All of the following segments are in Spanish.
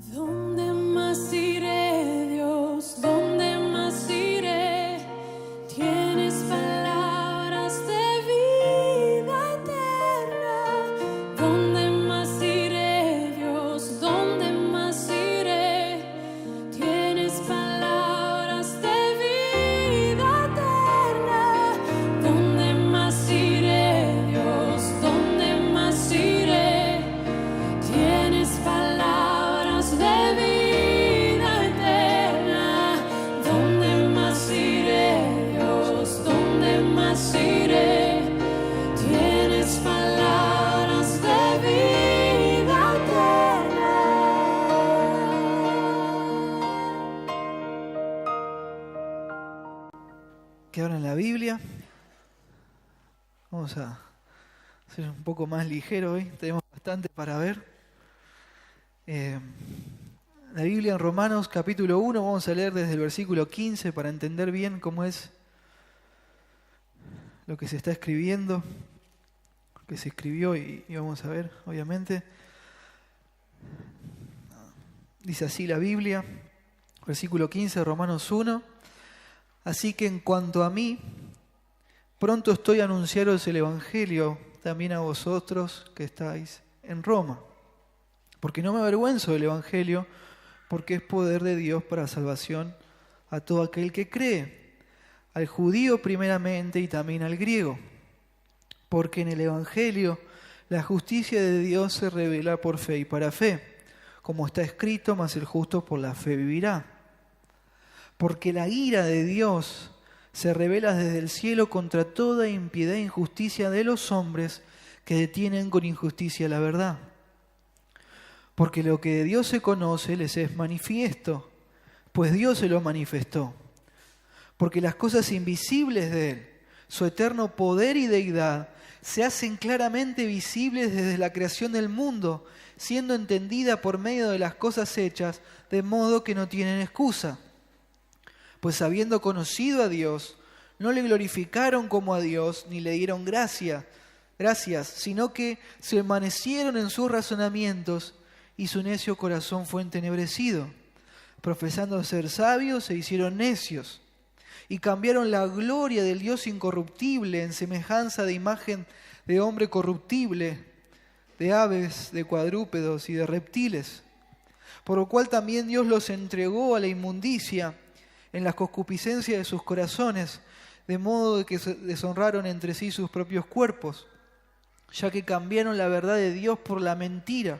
¿Dónde más iré, Dios? ¿Dónde más iré? Tienes palabras de vida eterna. ¿Dónde más iré, Dios? ¿Dónde más iré? Tienes palabras de vida eterna. ¿Dónde más iré, Dios? ¿Dónde más iré? Tienes palabras de vida eterna. ¿Dónde más iré, Dios? ¿Dónde más iré? Tienes palabras de vida eterna. Que abran la Biblia. Vamos a ser un poco más ligero hoy. Tenemos bastante para ver. La Biblia en Romanos capítulo 1. Vamos a leer desde el versículo 15 para entender bien cómo es lo que se está escribiendo, lo que se escribió y vamos a ver, obviamente. Dice así la Biblia, versículo 15, Romanos 1. Así que en cuanto a mí, pronto estoy a anunciaros el Evangelio también a vosotros que estáis en Roma. Porque no me avergüenzo del Evangelio, porque es poder de Dios para salvación a todo aquel que cree, al judío primeramente y también al griego. Porque en el Evangelio la justicia de Dios se revela por fe y para fe, como está escrito, mas el justo por la fe vivirá. Porque la ira de Dios se revela desde el cielo contra toda impiedad e injusticia de los hombres que detienen con injusticia la verdad. Porque lo que de Dios se conoce les es manifiesto, pues Dios se lo manifestó. Porque las cosas invisibles de Él, su eterno poder y deidad, se hacen claramente visibles desde la creación del mundo, siendo entendida por medio de las cosas hechas, de modo que no tienen excusa. Pues habiendo conocido a Dios, no le glorificaron como a Dios, ni le dieron gracias, sino que se envanecieron en sus razonamientos, y su necio corazón fue entenebrecido. Profesando ser sabios, se hicieron necios, y cambiaron la gloria del Dios incorruptible en semejanza de imagen de hombre corruptible, de aves, de cuadrúpedos y de reptiles. Por lo cual también Dios los entregó a la inmundicia en las concupiscencias de sus corazones, de modo que deshonraron entre sí sus propios cuerpos, ya que cambiaron la verdad de Dios por la mentira,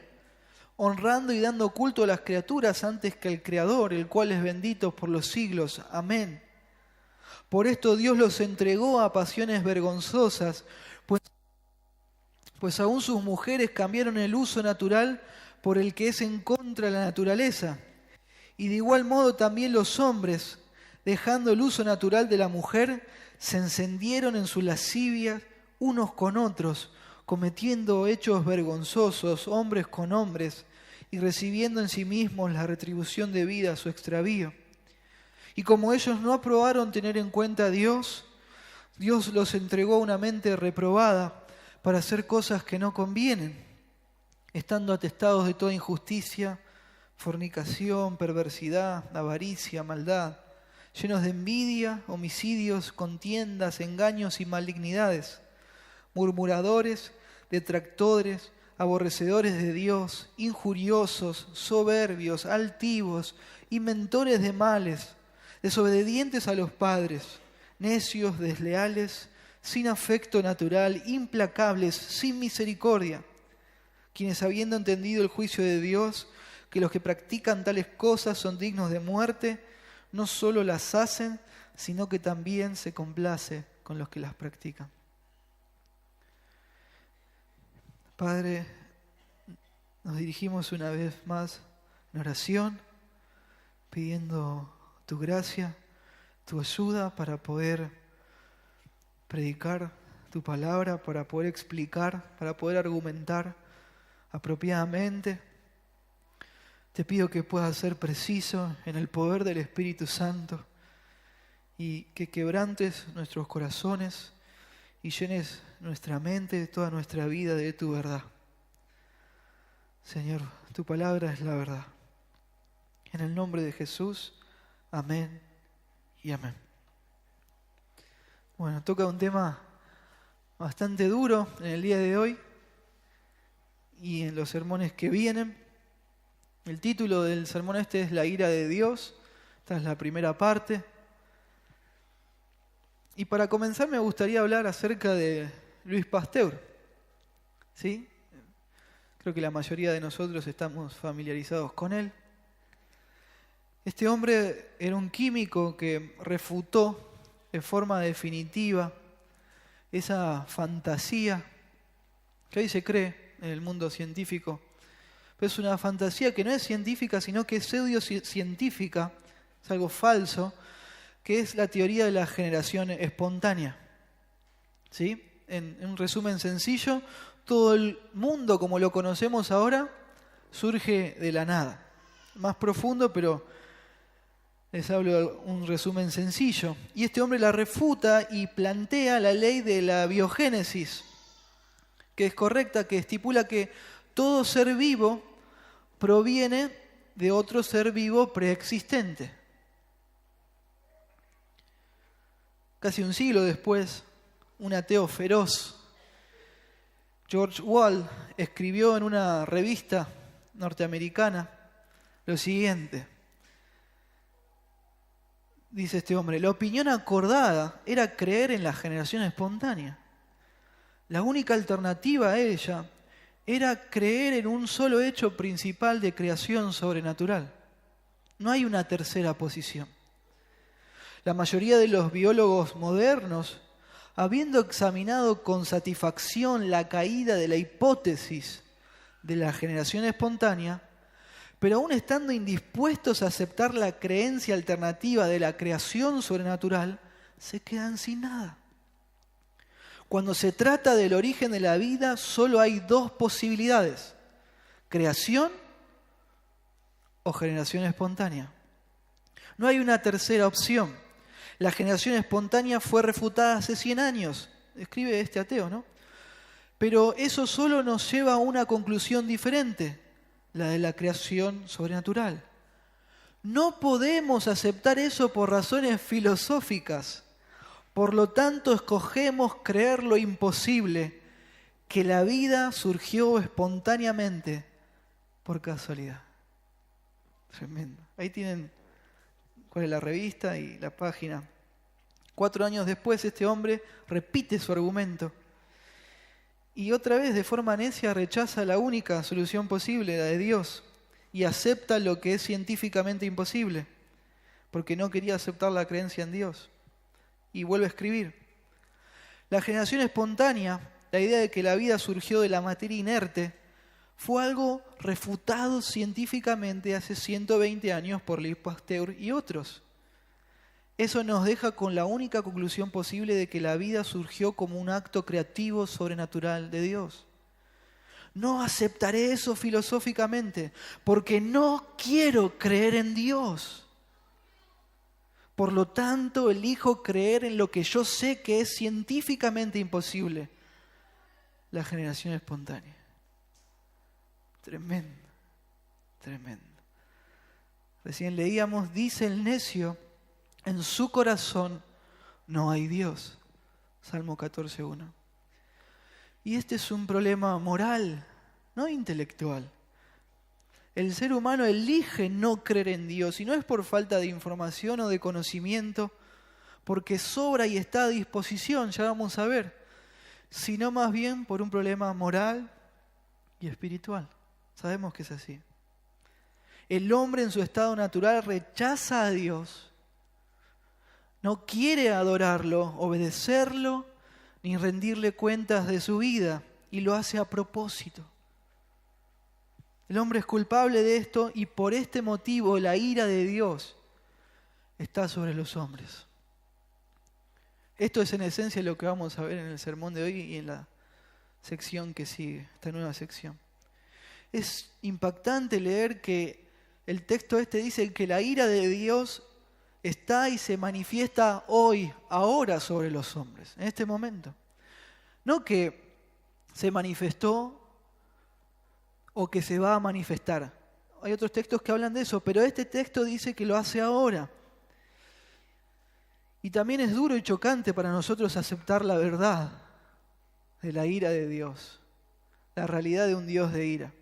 honrando y dando culto a las criaturas antes que al Creador, el cual es bendito por los siglos. Amén. Por esto Dios los entregó a pasiones vergonzosas, pues aún sus mujeres cambiaron el uso natural por el que es en contra de la naturaleza. Y de igual modo también los hombres, dejando el uso natural de la mujer, se encendieron en su lascivia unos con otros, cometiendo hechos vergonzosos, hombres con hombres, y recibiendo en sí mismos la retribución debida a su extravío. Y como ellos no aprobaron tener en cuenta a Dios, Dios los entregó a una mente reprobada para hacer cosas que no convienen, estando atestados de toda injusticia, fornicación, perversidad, avaricia, maldad, llenos de envidia, homicidios, contiendas, engaños y malignidades, murmuradores, detractores, aborrecedores de Dios, injuriosos, soberbios, altivos, inventores de males, desobedientes a los padres, necios, desleales, sin afecto natural, implacables, sin misericordia, quienes habiendo entendido el juicio de Dios, que los que practican tales cosas son dignos de muerte, no solo las hacen, sino que también se complace con los que las practican. Padre, nos dirigimos una vez más en oración, pidiendo tu gracia, tu ayuda para poder predicar tu palabra, para poder explicar, para poder argumentar apropiadamente. Te pido que puedas ser preciso en el poder del Espíritu Santo y que quebrantes nuestros corazones y llenes nuestra mente, toda nuestra vida de tu verdad. Señor, tu palabra es la verdad. En el nombre de Jesús, amén y amén. Bueno, toca un tema bastante duro en el día de hoy y en los sermones que vienen. El título del sermón es La ira de Dios. Esta es la primera parte. Y para comenzar me gustaría hablar acerca de Louis Pasteur. ¿Sí? Creo que la mayoría de nosotros estamos familiarizados con él. Este hombre era un químico que refutó de forma definitiva esa fantasía que hoy se cree en el mundo científico. Pero es una fantasía que no es científica, sino que es pseudocientífica, es algo falso, que es la teoría de la generación espontánea. ¿Sí? En un resumen sencillo, todo el mundo como lo conocemos ahora surge de la nada. Más profundo, pero les hablo de un resumen sencillo. Y este hombre la refuta y plantea la ley de la biogénesis, que es correcta, que estipula que todo ser vivo proviene de otro ser vivo preexistente. Casi un siglo después, un ateo feroz, George Wall, escribió en una revista norteamericana lo siguiente. Dice este hombre: la opinión acordada era creer en la generación espontánea. La única alternativa a ella era creer en un solo hecho principal de creación sobrenatural. No hay una tercera posición. La mayoría de los biólogos modernos, habiendo examinado con satisfacción la caída de la hipótesis de la generación espontánea, pero aún estando indispuestos a aceptar la creencia alternativa de la creación sobrenatural, se quedan sin nada. Cuando se trata del origen de la vida, solo hay dos posibilidades: creación o generación espontánea. No hay una tercera opción. La generación espontánea fue refutada hace 100 años, escribe este ateo, ¿no? Pero eso solo nos lleva a una conclusión diferente, la de la creación sobrenatural. No podemos aceptar eso por razones filosóficas. Por lo tanto, escogemos creer lo imposible, que la vida surgió espontáneamente por casualidad. Tremendo. Ahí tienen cuál es la revista y la página. 4 años después, este hombre repite su argumento. Y otra vez, de forma necia, rechaza la única solución posible, la de Dios, y acepta lo que es científicamente imposible, porque no quería aceptar la creencia en Dios. Y vuelve a escribir: la generación espontánea, la idea de que la vida surgió de la materia inerte, fue algo refutado científicamente hace 120 años por Louis Pasteur y otros. Eso nos deja con la única conclusión posible de que la vida surgió como un acto creativo sobrenatural de Dios. No aceptaré eso filosóficamente, porque no quiero creer en Dios. Por lo tanto, elijo creer en lo que yo sé que es científicamente imposible: la generación espontánea. Tremendo, tremendo. Recién leíamos: dice el necio, en su corazón no hay Dios. Salmo 14:1. Y este es un problema moral, no intelectual. El ser humano elige no creer en Dios, y no es por falta de información o de conocimiento, porque sobra y está a disposición, ya vamos a ver, sino más bien por un problema moral y espiritual. Sabemos que es así. El hombre en su estado natural rechaza a Dios. No quiere adorarlo, obedecerlo, ni rendirle cuentas de su vida, y lo hace a propósito. El hombre es culpable de esto, y por este motivo la ira de Dios está sobre los hombres. Esto es en esencia lo que vamos a ver en el sermón de hoy y en la sección que sigue, esta nueva sección. Es impactante leer que el texto dice que la ira de Dios está y se manifiesta hoy, ahora, sobre los hombres, en este momento. No que se manifestó o que se va a manifestar. hay otros textos que hablan de eso, pero este texto dice que lo hace ahora. Y también es duro y chocante para nosotros aceptar la verdad de la ira de Dios, la realidad de un Dios de ira.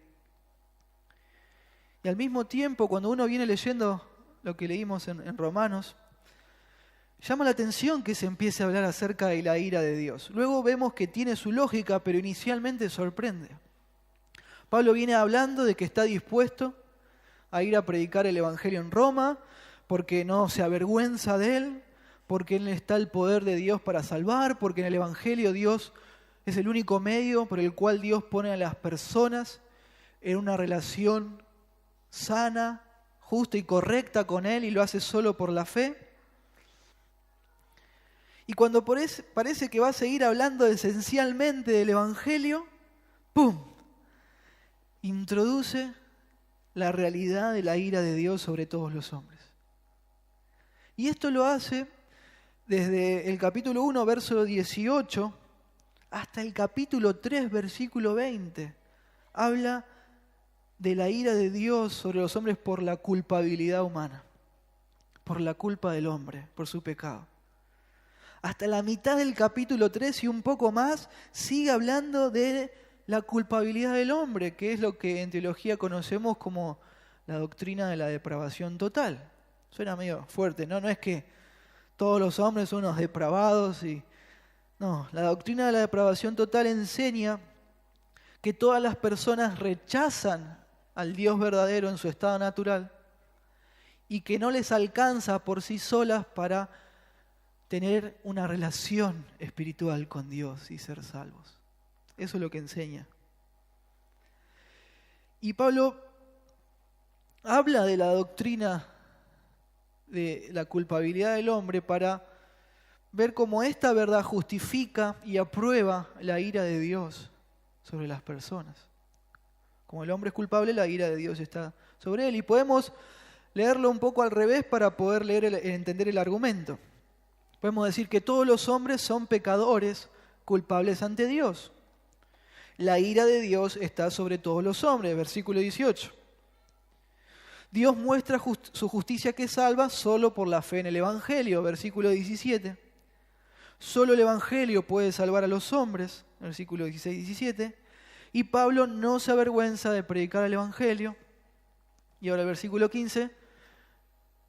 Y al mismo tiempo, cuando uno viene leyendo lo que leímos en Romanos, llama la atención que se empiece a hablar acerca de la ira de Dios. Luego vemos que tiene su lógica, pero inicialmente sorprende. Pablo viene hablando de que está dispuesto a ir a predicar el Evangelio en Roma, porque no se avergüenza de él, porque en él está el poder de Dios para salvar, porque en el Evangelio Dios es el único medio por el cual Dios pone a las personas en una relación sana, justa y correcta con él, y lo hace solo por la fe. Y cuando parece que va a seguir hablando esencialmente del Evangelio, ¡pum!, introduce la realidad de la ira de Dios sobre todos los hombres. Y esto lo hace desde el capítulo 1, verso 18, hasta el capítulo 3, versículo 20. Habla de la ira de Dios sobre los hombres por la culpabilidad humana, por la culpa del hombre, por su pecado. Hasta la mitad del capítulo 3 y un poco más, sigue hablando de la culpabilidad del hombre, que es lo que en teología conocemos como la doctrina de la depravación total. Suena medio fuerte, ¿no? No es que todos los hombres son unos depravados. No, la doctrina de la depravación total enseña que todas las personas rechazan al Dios verdadero en su estado natural y que no les alcanza por sí solas para tener una relación espiritual con Dios y ser salvos. Eso es lo que enseña. Y Pablo habla de la doctrina de la culpabilidad del hombre para ver cómo esta verdad justifica y aprueba la ira de Dios sobre las personas. Como el hombre es culpable, la ira de Dios está sobre él. Y podemos leerlo un poco al revés para poder entender el argumento. Podemos decir que todos los hombres son pecadores, culpables ante Dios. La ira de Dios está sobre todos los hombres, versículo 18. Dios muestra su justicia que salva solo por la fe en el Evangelio, versículo 17. Solo el Evangelio puede salvar a los hombres, versículo 16 y 17. Y Pablo no se avergüenza de predicar el Evangelio. Y ahora el versículo 15.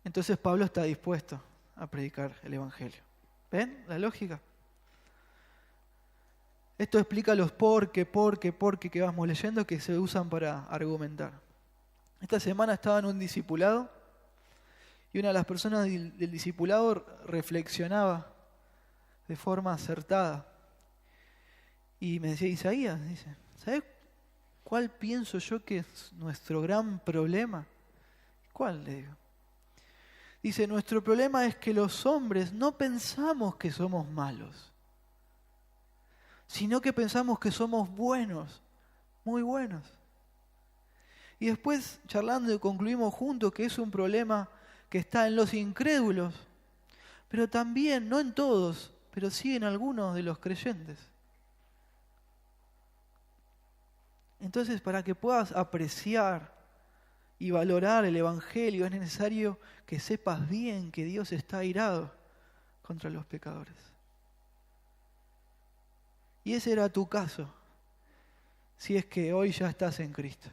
Entonces Pablo está dispuesto a predicar el Evangelio. ¿Ven la lógica? Esto explica los por qué que vamos leyendo que se usan para argumentar. Esta semana estaba en un discipulado y una de las personas del discipulado reflexionaba de forma acertada. Y me decía, Isaías, dice, ¿sabes cuál pienso yo que es nuestro gran problema? ¿Cuál? Le digo. Dice, nuestro problema es que los hombres no pensamos que somos malos, sino que pensamos que somos buenos, muy buenos. Y después, charlando, concluimos juntos que es un problema que está en los incrédulos, pero también, no en todos, pero sí en algunos de los creyentes. Entonces, para que puedas apreciar y valorar el Evangelio, es necesario que sepas bien que Dios está airado contra los pecadores. Y ese era tu caso, si es que hoy ya estás en Cristo.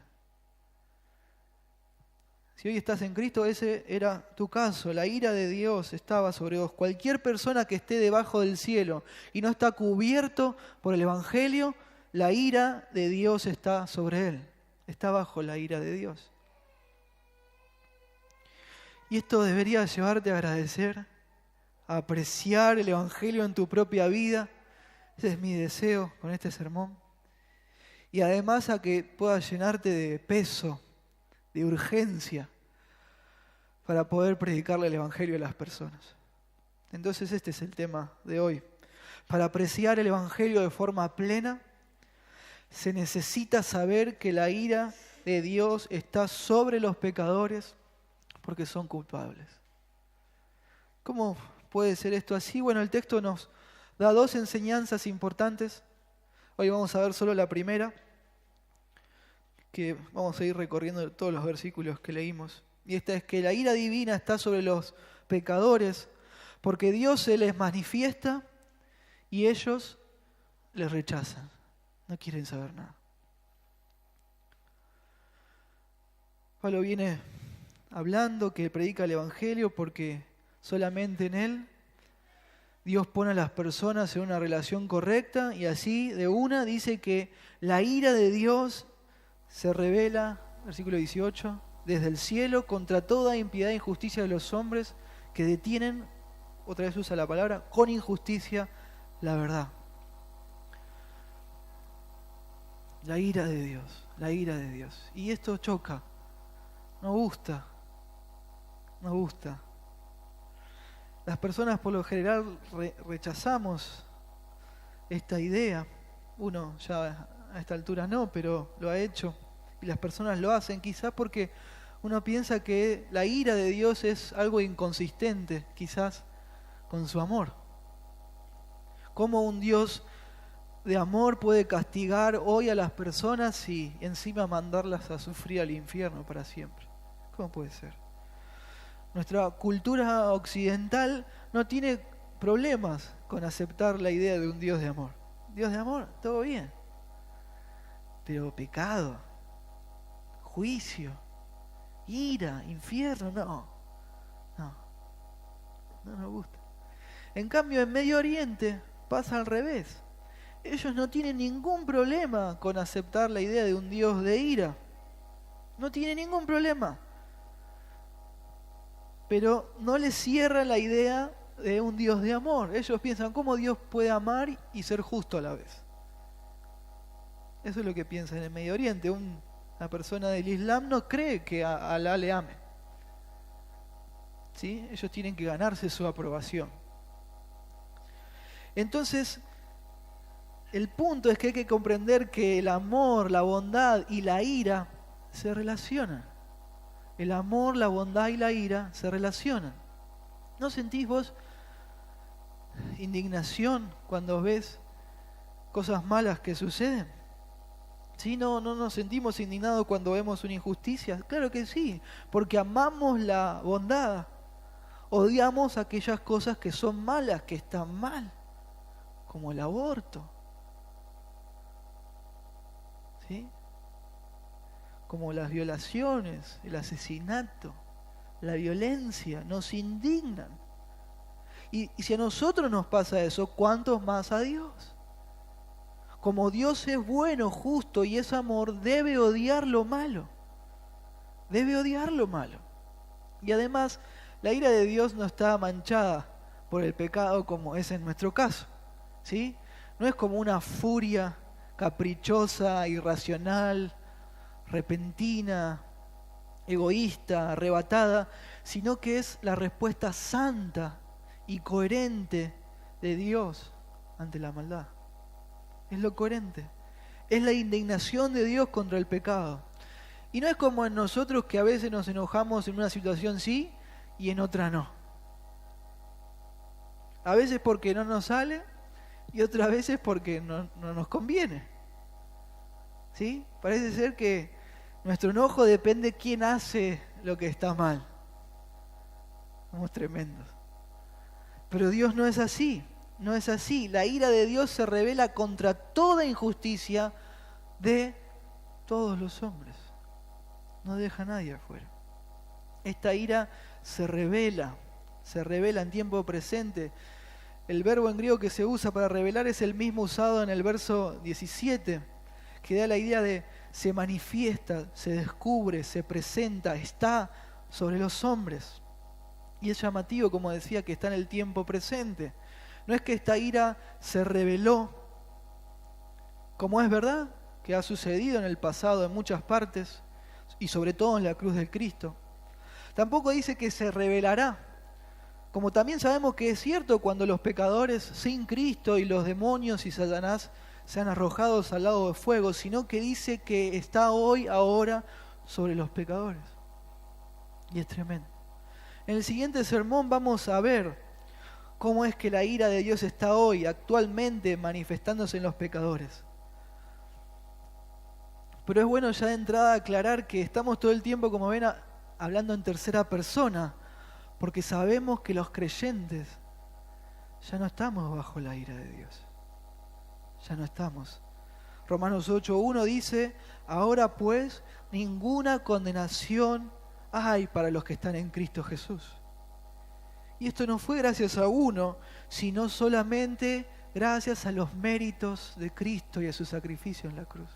Si hoy estás en Cristo, ese era tu caso. La ira de Dios estaba sobre vos. Cualquier persona que esté debajo del cielo y no está cubierto por el Evangelio, la ira de Dios está sobre él. Está bajo la ira de Dios. Y esto debería llevarte a agradecer, a apreciar el Evangelio en tu propia vida. Ese es mi deseo con este sermón. Y además a que puedas llenarte de peso, de urgencia, para poder predicarle el Evangelio a las personas. Entonces este es el tema de hoy. Para apreciar el Evangelio de forma plena, se necesita saber que la ira de Dios está sobre los pecadores porque son culpables. ¿Cómo puede ser esto así? Bueno, el texto nos da dos enseñanzas importantes. Hoy vamos a ver solo la primera, que vamos a ir recorriendo todos los versículos que leímos. Y esta es que la ira divina está sobre los pecadores, porque Dios se les manifiesta y ellos les rechazan. No quieren saber nada. Pablo viene hablando que predica el Evangelio porque solamente en él Dios pone a las personas en una relación correcta, y así de una dice que la ira de Dios se revela, versículo 18, desde el cielo contra toda impiedad e injusticia de los hombres que detienen, otra vez usa la palabra, con injusticia la verdad. La ira de Dios, la ira de Dios. Y esto choca, no gusta. Las personas por lo general rechazamos esta idea. Uno ya a esta altura no, pero lo ha hecho. Y las personas lo hacen quizás porque uno piensa que la ira de Dios es algo inconsistente, quizás, con su amor. ¿Cómo un Dios de amor puede castigar hoy a las personas y encima mandarlas a sufrir al infierno para siempre? ¿Cómo puede ser? Nuestra cultura occidental no tiene problemas con aceptar la idea de un Dios de amor. Dios de amor, todo bien. Pero pecado, juicio, ira, infierno, no nos gusta. En cambio, en Medio Oriente pasa al revés. Ellos no tienen ningún problema con aceptar la idea de un Dios de ira. No tienen ningún problema. Pero no les cierra la idea de un Dios de amor. Ellos piensan, ¿cómo Dios puede amar y ser justo a la vez? Eso es lo que piensan en el Medio Oriente. Una persona del Islam no cree que a Alá le ame. ¿Sí? Ellos tienen que ganarse su aprobación. Entonces, el punto es que hay que comprender que el amor, la bondad y la ira se relacionan. El amor, la bondad y la ira se relacionan. ¿No sentís vos indignación cuando ves cosas malas que suceden? ¿Sí? ¿No nos sentimos indignados cuando vemos una injusticia? Claro que sí, porque amamos la bondad. Odiamos aquellas cosas que son malas, que están mal, como el aborto. ¿Sí? Como las violaciones, el asesinato, la violencia, nos indignan. Y si a nosotros nos pasa eso, ¿cuántos más a Dios? Como Dios es bueno, justo y es amor, debe odiar lo malo. Debe odiar lo malo. Y además, la ira de Dios no está manchada por el pecado como es en nuestro caso. ¿Sí? No es como una furia caprichosa, irracional, repentina, egoísta, arrebatada, sino que es la respuesta santa y coherente de Dios ante la maldad. Es lo coherente. Es la indignación de Dios contra el pecado. Y no es como en nosotros que a veces nos enojamos en una situación sí y en otra no. A veces porque no nos sale y otras veces porque no nos conviene. ¿Sí? Parece ser que nuestro enojo depende de quién hace lo que está mal. Somos tremendos. Pero Dios no es así. No es así. La ira de Dios se revela contra toda injusticia de todos los hombres. No deja a nadie afuera. Esta ira se revela en tiempo presente. El verbo en griego que se usa para revelar es el mismo usado en el verso 17, que da la idea de se manifiesta, se descubre, se presenta, está sobre los hombres. Y es llamativo, como decía, que está en el tiempo presente. No es que esta ira se reveló, como es verdad, que ha sucedido en el pasado en muchas partes, y sobre todo en la cruz del Cristo. Tampoco dice que se revelará, como también sabemos que es cierto cuando los pecadores sin Cristo y los demonios y Satanás sean arrojados al lago de fuego, sino que dice que está hoy, ahora, sobre los pecadores. Y es tremendo. En el siguiente sermón vamos a ver cómo es que la ira de Dios está hoy, actualmente, manifestándose en los pecadores. Pero es bueno ya de entrada aclarar que estamos todo el tiempo, como ven, hablando en tercera persona, porque sabemos que los creyentes ya no estamos bajo la ira de Dios. Ya no estamos. Romanos 8:1 dice: ahora pues ninguna condenación hay para los que están en Cristo Jesús. Y esto no fue gracias a uno, sino solamente gracias a los méritos de Cristo y a su sacrificio en la cruz.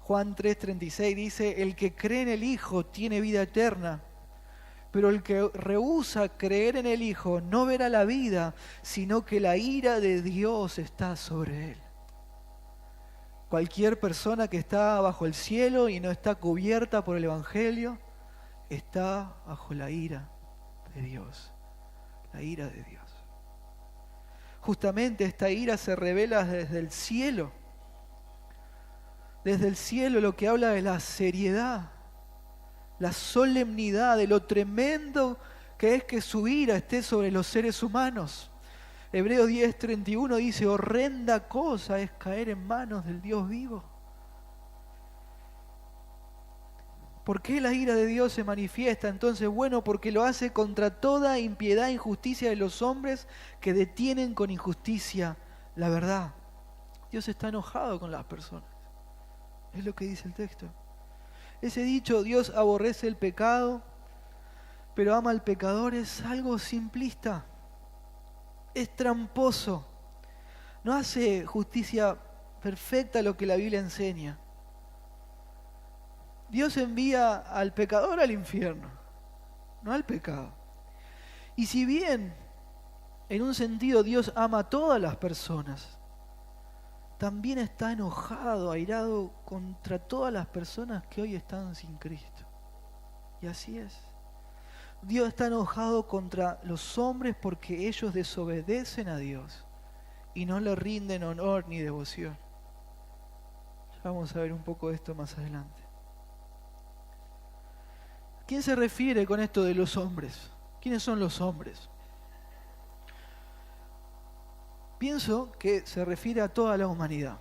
Juan 3:36 dice: el que cree en el Hijo tiene vida eterna, pero el que rehúsa creer en el Hijo no verá la vida, sino que la ira de Dios está sobre él. Cualquier persona que está bajo el cielo y no está cubierta por el Evangelio, está bajo la ira de Dios. La ira de Dios. Justamente esta ira se revela desde el cielo. Desde el cielo, lo que habla de la seriedad, la solemnidad, de lo tremendo que es que su ira esté sobre los seres humanos. Hebreos 10:31 dice: horrenda cosa es caer en manos del Dios vivo. ¿Por qué la ira de Dios se manifiesta? Entonces, bueno, porque lo hace contra toda impiedad e injusticia de los hombres que detienen con injusticia la verdad. Dios está enojado con las personas. Es lo que dice el texto. Ese dicho, Dios aborrece el pecado, pero ama al pecador, es algo simplista. Es tramposo. No hace justicia perfecta lo que la Biblia enseña. Dios envía al pecador al infierno, no al pecado. Y si bien, en un sentido, Dios ama a todas las personas, también está enojado, airado contra todas las personas que hoy están sin Cristo. Y así es. Dios está enojado contra los hombres porque ellos desobedecen a Dios y no le rinden honor ni devoción. Ya vamos a ver un poco de esto más adelante. ¿A quién se refiere con esto de los hombres? ¿Quiénes son los hombres? Pienso que se refiere a toda la humanidad,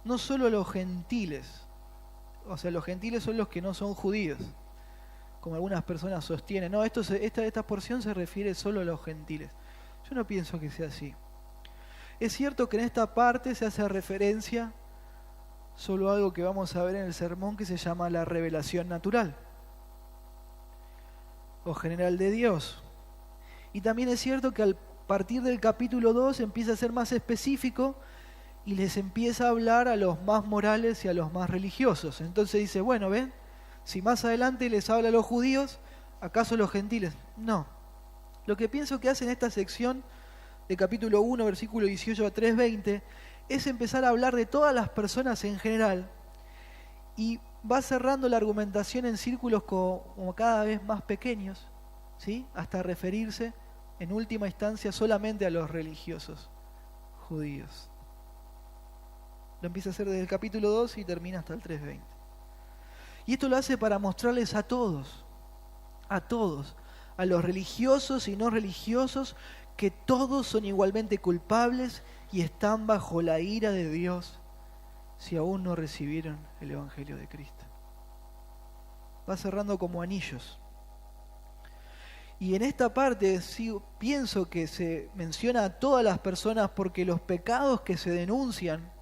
no solo a los gentiles. O sea, los gentiles son los que no son judíos, como algunas personas sostienen. No, esta porción se refiere solo a los gentiles. Yo no pienso que sea así. Es cierto que en esta parte se hace referencia solo a algo que vamos a ver en el sermón, que se llama la revelación natural o general de Dios. Y también es cierto que al partir del capítulo 2 empieza a ser más específico y les empieza a hablar a los más morales y a los más religiosos. Entonces dice, bueno, ven, si más adelante les habla a los judíos, ¿acaso los gentiles? No. Lo que pienso que hace en esta sección de capítulo 1, versículo 18 a 3:20, es empezar a hablar de todas las personas en general y va cerrando la argumentación en círculos como cada vez más pequeños, ¿sí? Hasta referirse en última instancia solamente a los religiosos judíos. Lo empieza a hacer desde el capítulo 2 y termina hasta el 3:20. Y esto lo hace para mostrarles a todos, a los religiosos y no religiosos, que todos son igualmente culpables y están bajo la ira de Dios si aún no recibieron el Evangelio de Cristo. Va cerrando como anillos. Y en esta parte sí pienso que se menciona a todas las personas porque los pecados que se denuncian,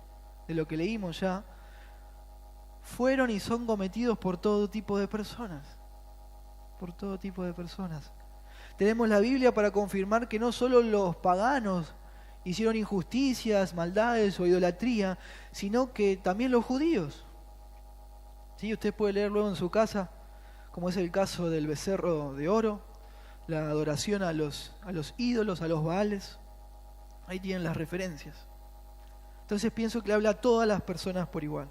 de lo que leímos ya, fueron y son cometidos por todo tipo de personas. Por todo tipo de personas. Tenemos la Biblia para confirmar que no solo los paganos hicieron injusticias, maldades o idolatría, sino que también los judíos. ¿Sí? Usted puede leer luego en su casa, como es el caso del becerro de oro, la adoración a los ídolos, a los baales. Ahí tienen las referencias. Entonces pienso que le habla a todas las personas por igual.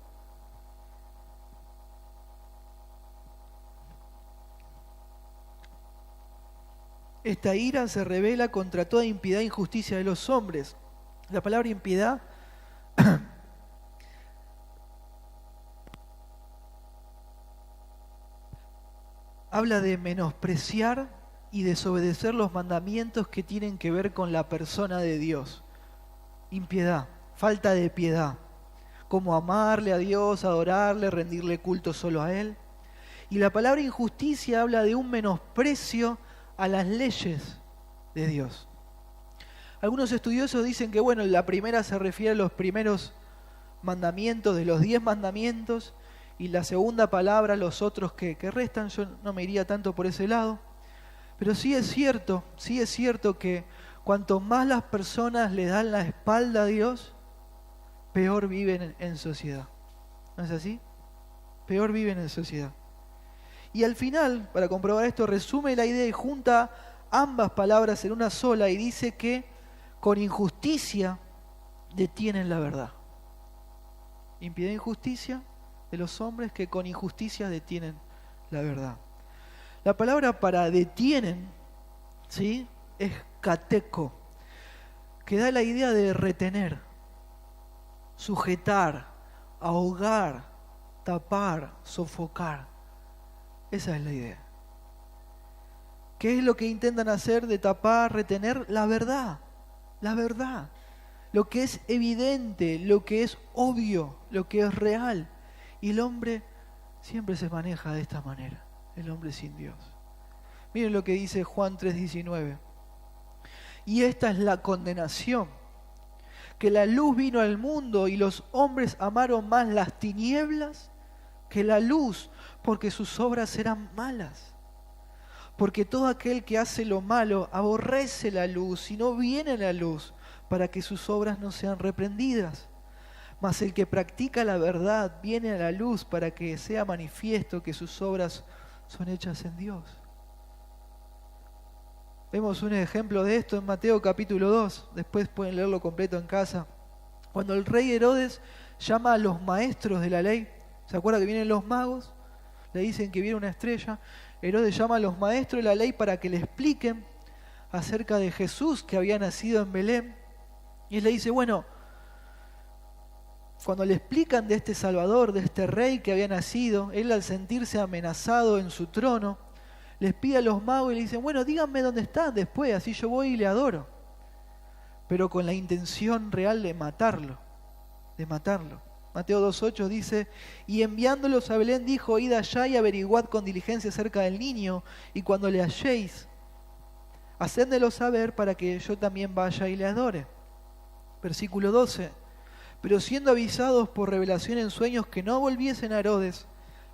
Esta ira se revela contra toda impiedad e injusticia de los hombres. La palabra impiedad habla de menospreciar y desobedecer los mandamientos que tienen que ver con la persona de Dios. Impiedad, falta de piedad. como amarle a Dios, adorarle, rendirle culto solo a Él. Y la palabra injusticia habla de un menosprecio a las leyes de Dios. Algunos estudiosos dicen que, bueno, la primera se refiere a los primeros mandamientos de los 10 mandamientos, y la segunda palabra, los otros que restan. Yo no me iría tanto por ese lado, pero sí es cierto que cuanto más las personas le dan la espalda a Dios, peor viven en sociedad. ¿No es así? Peor viven en sociedad. Y al final, para comprobar esto, resume la idea y junta ambas palabras en una sola y dice que con injusticia detienen la verdad. Impide injusticia de los hombres que con injusticia detienen la verdad. La palabra para detienen, ¿sí?, es kateco, que da la idea de retener, sujetar, ahogar, tapar, sofocar. Esa es la idea. ¿Qué es lo que intentan hacer de tapar, retener? La verdad, lo que es evidente, lo que es obvio, lo que es real. Y el hombre siempre se maneja de esta manera, el hombre sin Dios. Miren lo que dice Juan 3:19. Y esta es la condenación, que la luz vino al mundo y los hombres amaron más las tinieblas que la luz, porque sus obras eran malas. Porque todo aquel que hace lo malo aborrece la luz y no viene a la luz, para que sus obras no sean reprendidas. Mas el que practica la verdad viene a la luz, para que sea manifiesto que sus obras son hechas en Dios. Vemos un ejemplo de esto en Mateo capítulo 2, después pueden leerlo completo en casa. Cuando el rey Herodes llama a los maestros de la ley, ¿se acuerda que vienen los magos? Le dicen que viene una estrella. Herodes llama a los maestros de la ley para que le expliquen acerca de Jesús que había nacido en Belén. Y él le dice, bueno, cuando le explican de este Salvador, de este rey que había nacido, él al sentirse amenazado en su trono, les pide a los magos y le dicen, bueno, díganme dónde están después, así yo voy y le adoro. Pero con la intención real de matarlo, Mateo 2:8 dice, y enviándolos a Belén dijo, id allá y averiguad con diligencia acerca del niño, y cuando le halléis, hacéndelo saber para que yo también vaya y le adore. Versículo 12, pero siendo avisados por revelación en sueños que no volviesen a Herodes,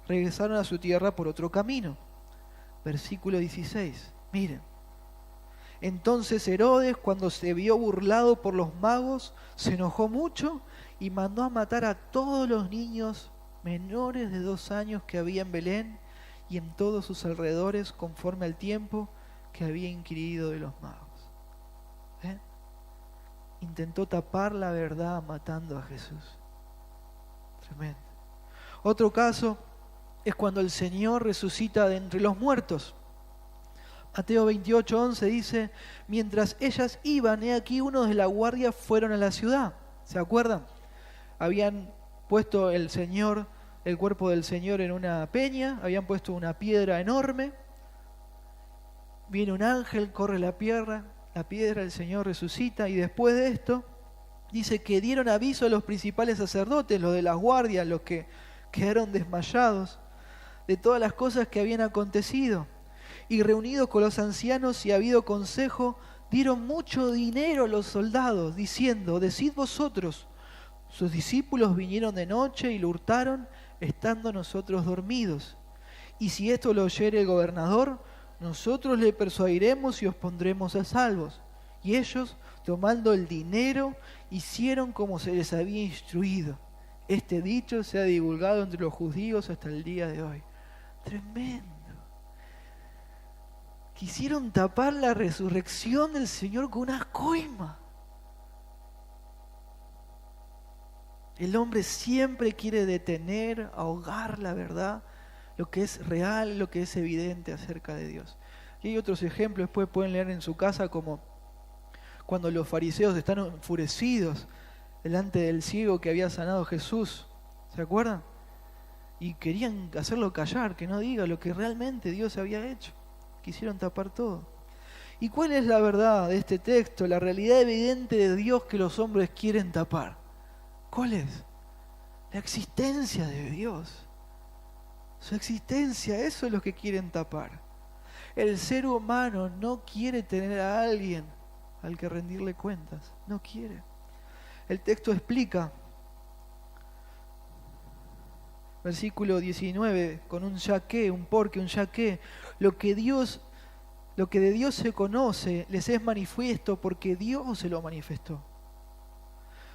regresaron a su tierra por otro camino. Versículo 16, miren. Entonces Herodes, cuando se vio burlado por los magos, se enojó mucho y mandó a matar a todos los niños menores de 2 años que había en Belén y en todos sus alrededores, conforme al tiempo que había inquirido de los magos. Intentó tapar la verdad matando a Jesús. Tremendo. Otro caso es cuando el Señor resucita de entre los muertos. Mateo 28:11 dice, mientras ellas iban, he aquí unos de la guardia fueron a la ciudad. ¿Se acuerdan? Habían puesto el cuerpo del Señor en una peña, habían puesto una piedra enorme. Viene un ángel, corre la piedra, el Señor resucita, y después de esto dice que dieron aviso a los principales sacerdotes, los de las guardias, los que quedaron desmayados, de todas las cosas que habían acontecido. Y reunidos con los ancianos y habido consejo, dieron mucho dinero a los soldados, diciendo, decid vosotros, sus discípulos vinieron de noche y lo hurtaron, estando nosotros dormidos. Y si esto lo oyere el gobernador, nosotros le persuadiremos y os pondremos a salvos. Y ellos, tomando el dinero, hicieron como se les había instruido. Este dicho se ha divulgado entre los judíos hasta el día de hoy. Tremendo. Quisieron tapar la resurrección del Señor con una coima. El hombre siempre quiere detener, ahogar la verdad, lo que es real, lo que es evidente acerca de Dios. Y hay otros ejemplos, después pueden leer en su casa, como cuando los fariseos están enfurecidos delante del ciego que había sanado Jesús. ¿Se acuerdan? Y querían hacerlo callar, que no diga lo que realmente Dios había hecho. Quisieron tapar todo. ¿Y cuál es la verdad de este texto? La realidad evidente de Dios que los hombres quieren tapar. ¿Cuál es? la existencia de Dios. Su existencia, eso es lo que quieren tapar. El ser humano no quiere tener a alguien al que rendirle cuentas, no quiere. El texto explica, versículo 19, con un yaqué, un porque, un yaqué, lo que de Dios se conoce les es manifiesto porque Dios se lo manifestó.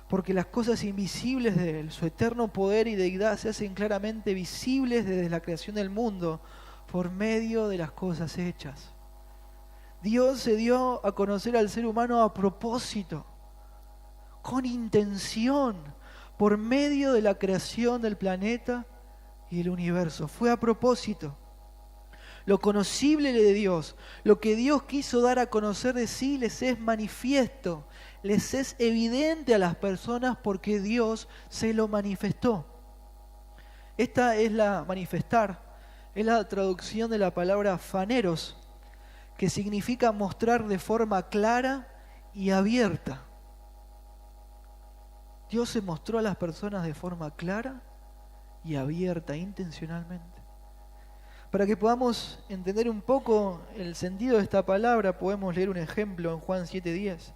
Porque las cosas invisibles de Él, su eterno poder y deidad, se hacen claramente visibles desde la creación del mundo por medio de las cosas hechas. Dios se dio a conocer al ser humano a propósito, con intención, por medio de la creación del planeta y el universo. Fue a propósito. Lo conocible de Dios, lo que Dios quiso dar a conocer de sí, les es manifiesto, les es evidente a las personas porque Dios se lo manifestó. Esta es la manifestar, es la traducción de la palabra faneros, que significa mostrar de forma clara y abierta. Dios se mostró a las personas de forma clara y abierta, intencionalmente. Para que podamos entender un poco el sentido de esta palabra, podemos leer un ejemplo en Juan 7:10.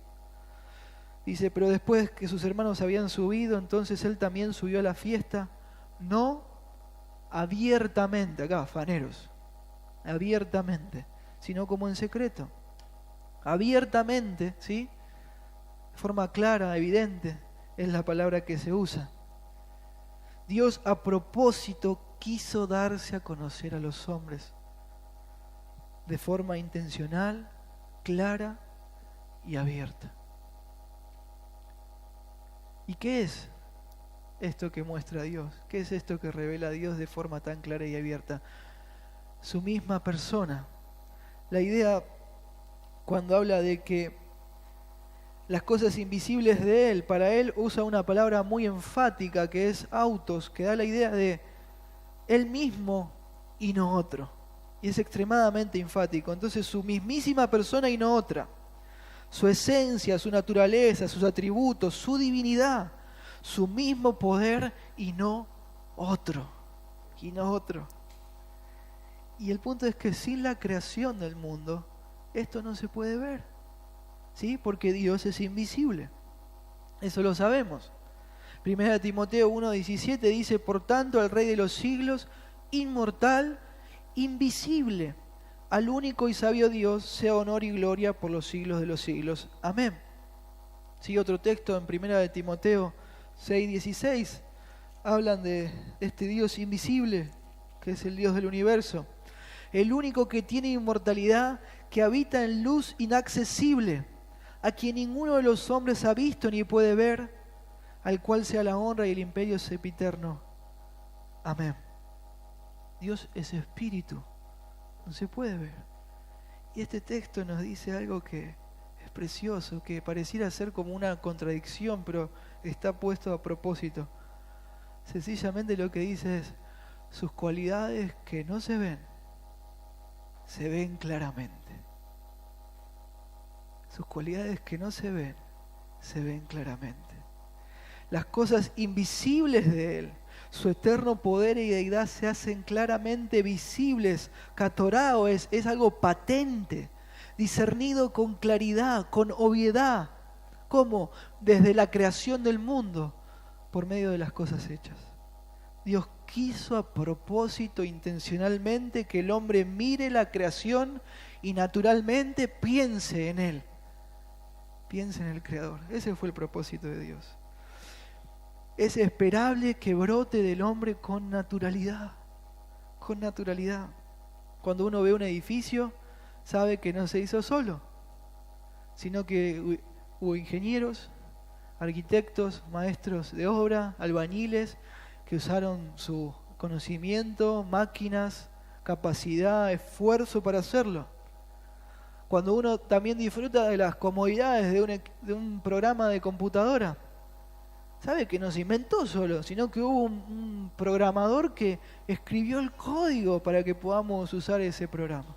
Dice, pero después que sus hermanos habían subido, entonces él también subió a la fiesta, no abiertamente, acá, faneros, abiertamente, sino como en secreto. Abiertamente, ¿sí? De forma clara, evidente, es la palabra que se usa. Dios a propósito quiso darse a conocer a los hombres de forma intencional, clara y abierta. ¿Y qué es esto que muestra a Dios? ¿Qué es esto que revela a Dios de forma tan clara y abierta? Su misma persona. La idea, cuando habla de que las cosas invisibles de Él, para Él usa una palabra muy enfática que es autos, que da la idea de Él mismo y no otro. Y es extremadamente enfático. Entonces su mismísima persona y no otra. Su esencia, su naturaleza, sus atributos, su divinidad, su mismo poder y no otro. Y no otro. Y el punto es que sin la creación del mundo, esto no se puede ver. ¿Sí? Porque Dios es invisible. Eso lo sabemos. 1 Timoteo 1:17 dice, por tanto, al Rey de los siglos, inmortal, invisible, al único y sabio Dios, sea honor y gloria por los siglos de los siglos. Amén. Sí, otro texto en 1 Timoteo 6:16, hablan de este Dios invisible, que es el Dios del universo. El único que tiene inmortalidad, que habita en luz inaccesible, a quien ninguno de los hombres ha visto ni puede ver, al cual sea la honra y el imperio sempiterno. Amén. Dios es espíritu, no se puede ver. Y este texto nos dice algo que es precioso, que pareciera ser como una contradicción, pero está puesto a propósito. Sencillamente lo que dice es, sus cualidades que no se ven claramente. Sus cualidades que no se ven claramente. Las cosas invisibles de Él, su eterno poder y deidad se hacen claramente visibles. Catorao es algo patente, discernido con claridad, con obviedad. ¿Cómo? Desde la creación del mundo, por medio de las cosas hechas. Dios quiso a propósito, intencionalmente, que el hombre mire la creación y naturalmente piense en Él. Piense en el Creador. Ese fue el propósito de Dios. Es esperable que brote del hombre con naturalidad. Con naturalidad. Cuando uno ve un edificio, sabe que no se hizo solo, sino que hubo ingenieros, arquitectos, maestros de obra, albañiles, que usaron su conocimiento, máquinas, capacidad, esfuerzo para hacerlo. Cuando uno también disfruta de las comodidades de un programa de computadora, sabe que no se inventó solo, sino que hubo un programador que escribió el código para que podamos usar ese programa.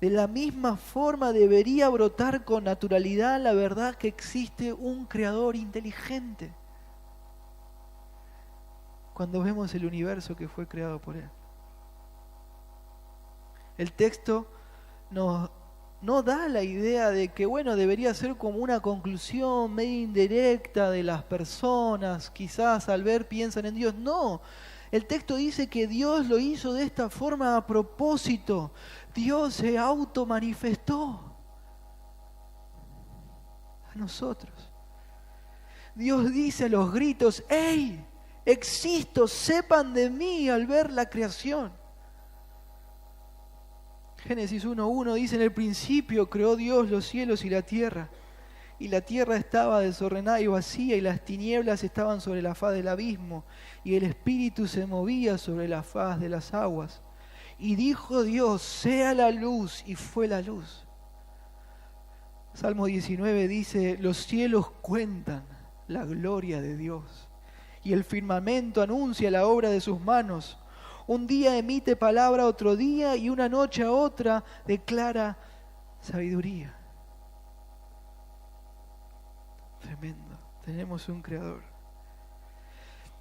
De la misma forma debería brotar con naturalidad la verdad que existe un creador inteligente. cuando vemos el universo que fue creado por Él. El texto no da la idea de que, bueno, debería ser como una conclusión medio indirecta de las personas, quizás al ver piensan en Dios. No, el texto dice que Dios lo hizo de esta forma a propósito. Dios se automanifestó a nosotros. Dios dice a los gritos: ¡hey! Existo, sepan de mí, al ver la creación. Génesis 1:1 dice: en el principio creó Dios los cielos y la tierra estaba desordenada y vacía, y las tinieblas estaban sobre la faz del abismo, y el Espíritu se movía sobre la faz de las aguas. Y dijo Dios: sea la luz, y fue la luz. Salmo 19 dice: los cielos cuentan la gloria de Dios, y el firmamento anuncia la obra de sus manos. Un día emite palabra a otro día, y una noche a otra declara sabiduría. Tremendo, tenemos un creador.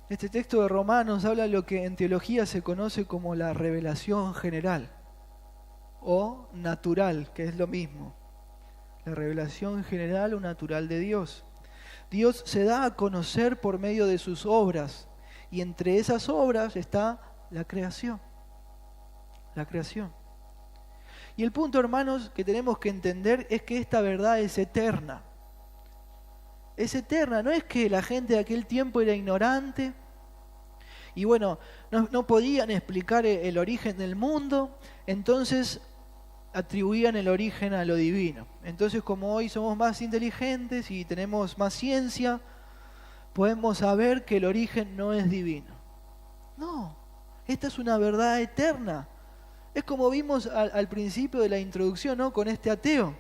Este texto de Romanos habla de lo que en teología se conoce como la revelación general o natural, que es lo mismo. La revelación general o natural de Dios. Dios se da a conocer por medio de sus obras, y entre esas obras está la creación. La creación. Y el punto, hermanos, que tenemos que entender es que esta verdad es eterna. Es eterna, no es que la gente de aquel tiempo era ignorante y bueno, no podían explicar el origen del mundo, entonces atribuían el origen a lo divino. Entonces, como hoy somos más inteligentes y tenemos más ciencia, podemos saber que el origen no es divino. No, esta es una verdad eterna. Es como vimos al principio de la introducción, ¿no? Con este ateo.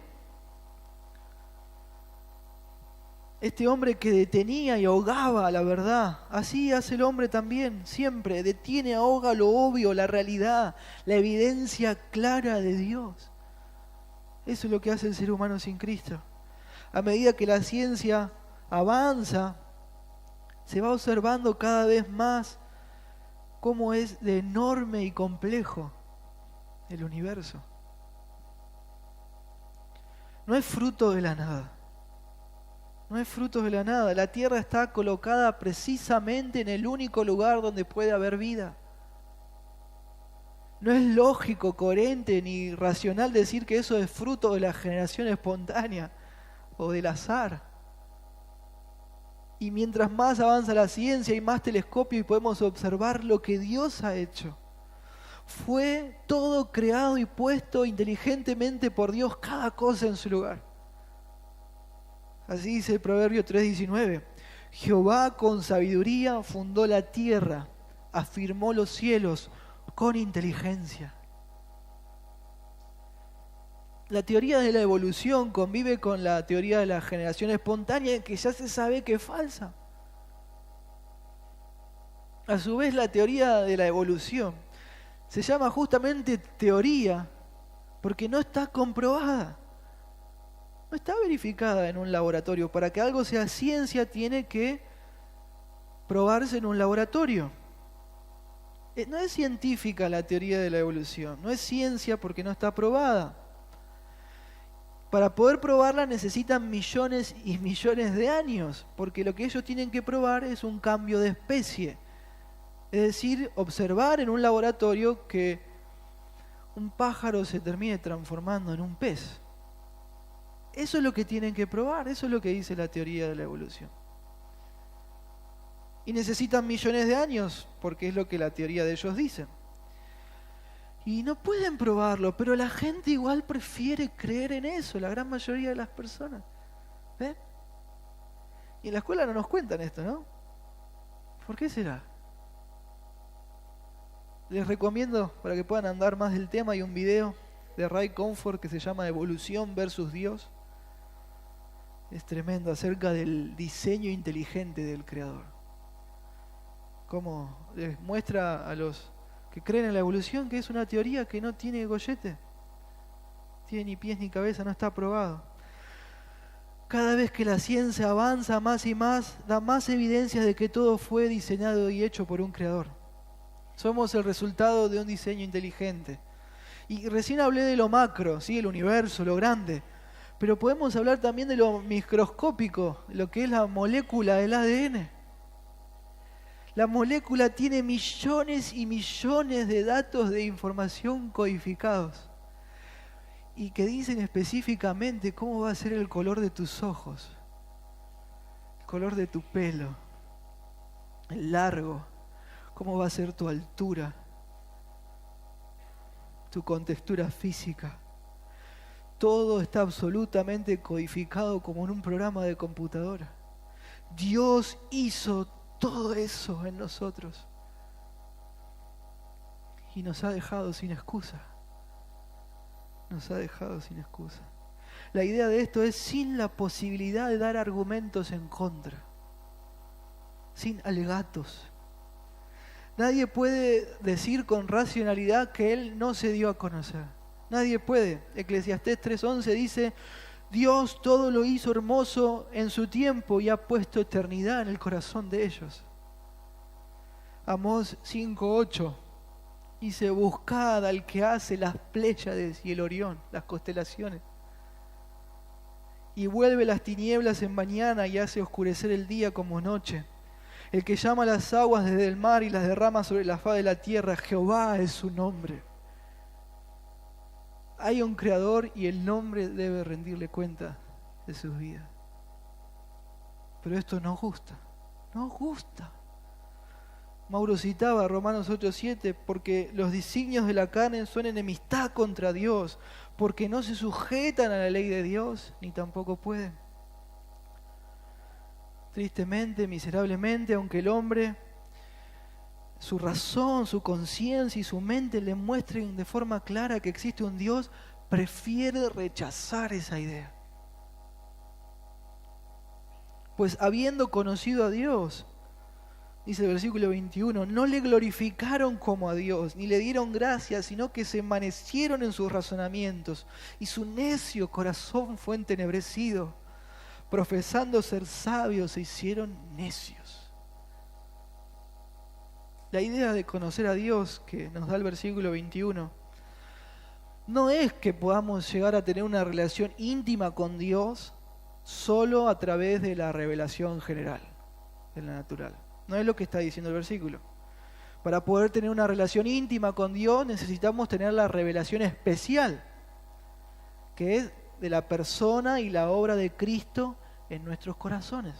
Este hombre que detenía y ahogaba la verdad. Así hace el hombre también, siempre. Detiene, ahoga lo obvio, la realidad, la evidencia clara de Dios. Eso es lo que hace el ser humano sin Cristo. A medida que la ciencia avanza, se va observando cada vez más cómo es de enorme y complejo el universo. No es fruto de la nada. No es fruto de la nada. La Tierra está colocada precisamente en el único lugar donde puede haber vida. No es lógico, coherente ni racional decir que eso es fruto de la generación espontánea o del azar. Y mientras más avanza la ciencia y más telescopios y podemos observar lo que Dios ha hecho. Fue todo creado y puesto inteligentemente por Dios, cada cosa en su lugar. Así dice el Proverbio 3:19. Jehová con sabiduría fundó la tierra, afirmó los cielos con inteligencia. La teoría de la evolución convive con la teoría de la generación espontánea, que ya se sabe que es falsa. A su vez, la teoría de la evolución se llama justamente teoría porque no está comprobada. No está verificada en un laboratorio. Para que algo sea ciencia tiene que probarse en un laboratorio. No es científica la teoría de la evolución, no es ciencia porque no está probada. Para poder probarla necesitan millones y millones de años, porque lo que ellos tienen que probar es un cambio de especie. Es decir, observar en un laboratorio que un pájaro se termine transformando en un pez. Eso es lo que tienen que probar, eso es lo que dice la teoría de la evolución. Y necesitan millones de años, porque es lo que la teoría de ellos dice. Y no pueden probarlo, pero la gente igual prefiere creer en eso, la gran mayoría de las personas. ¿Ven? Y en la escuela no nos cuentan esto, ¿no? ¿Por qué será? Les recomiendo, para que puedan andar más del tema, hay un video de Ray Comfort que se llama Evolución versus Dios. Es tremendo, acerca del diseño inteligente del Creador. Cómo les muestra a los que creen en la evolución que es una teoría que no tiene gollete, tiene ni pies ni cabeza, no está probado. Cada vez que la ciencia avanza más y más, da más evidencias de que todo fue diseñado y hecho por un creador. Somos el resultado de un diseño inteligente. Y recién hablé de lo macro, ¿sí? El universo, lo grande. Pero podemos hablar también de lo microscópico, lo que es la molécula del ADN. La molécula tiene millones y millones de datos de información codificados y que dicen específicamente cómo va a ser el color de tus ojos, el color de tu pelo, el largo, cómo va a ser tu altura, tu contextura física. Todo está absolutamente codificado como en un programa de computadora. Dios hizo todo eso en nosotros y nos ha dejado sin excusa. Nos ha dejado sin excusa. La idea de esto es sin la posibilidad de dar argumentos en contra, sin alegatos. Nadie puede decir con racionalidad que Él no se dio a conocer. Nadie puede. Eclesiastés 3:11 dice: Dios todo lo hizo hermoso en su tiempo y ha puesto eternidad en el corazón de ellos. Amós 5:8 dice: buscad al que hace las Pléyades y el Orión, las constelaciones, y vuelve las tinieblas en mañana y hace oscurecer el día como noche. El que llama las aguas desde el mar y las derrama sobre la faz de la tierra, Jehová es su nombre. Hay un creador y el nombre debe rendirle cuenta de sus vidas. Pero esto nos gusta, nos gusta. Mauro citaba Romanos 8:7, porque los designios de la carne son enemistad contra Dios, porque no se sujetan a la ley de Dios, ni tampoco pueden. Tristemente, miserablemente, aunque el hombre, su razón, su conciencia y su mente le muestren de forma clara que existe un Dios, prefiere rechazar esa idea. Pues habiendo conocido a Dios, dice el versículo 21, no le glorificaron como a Dios, ni le dieron gracias, sino que se envanecieron en sus razonamientos, y su necio corazón fue entenebrecido. Profesando ser sabios, se hicieron necios. La idea de conocer a Dios que nos da el versículo 21 no es que podamos llegar a tener una relación íntima con Dios solo a través de la revelación general, de la natural. No es lo que está diciendo el versículo. Para poder tener una relación íntima con Dios necesitamos tener la revelación especial, que es de la persona y la obra de Cristo en nuestros corazones.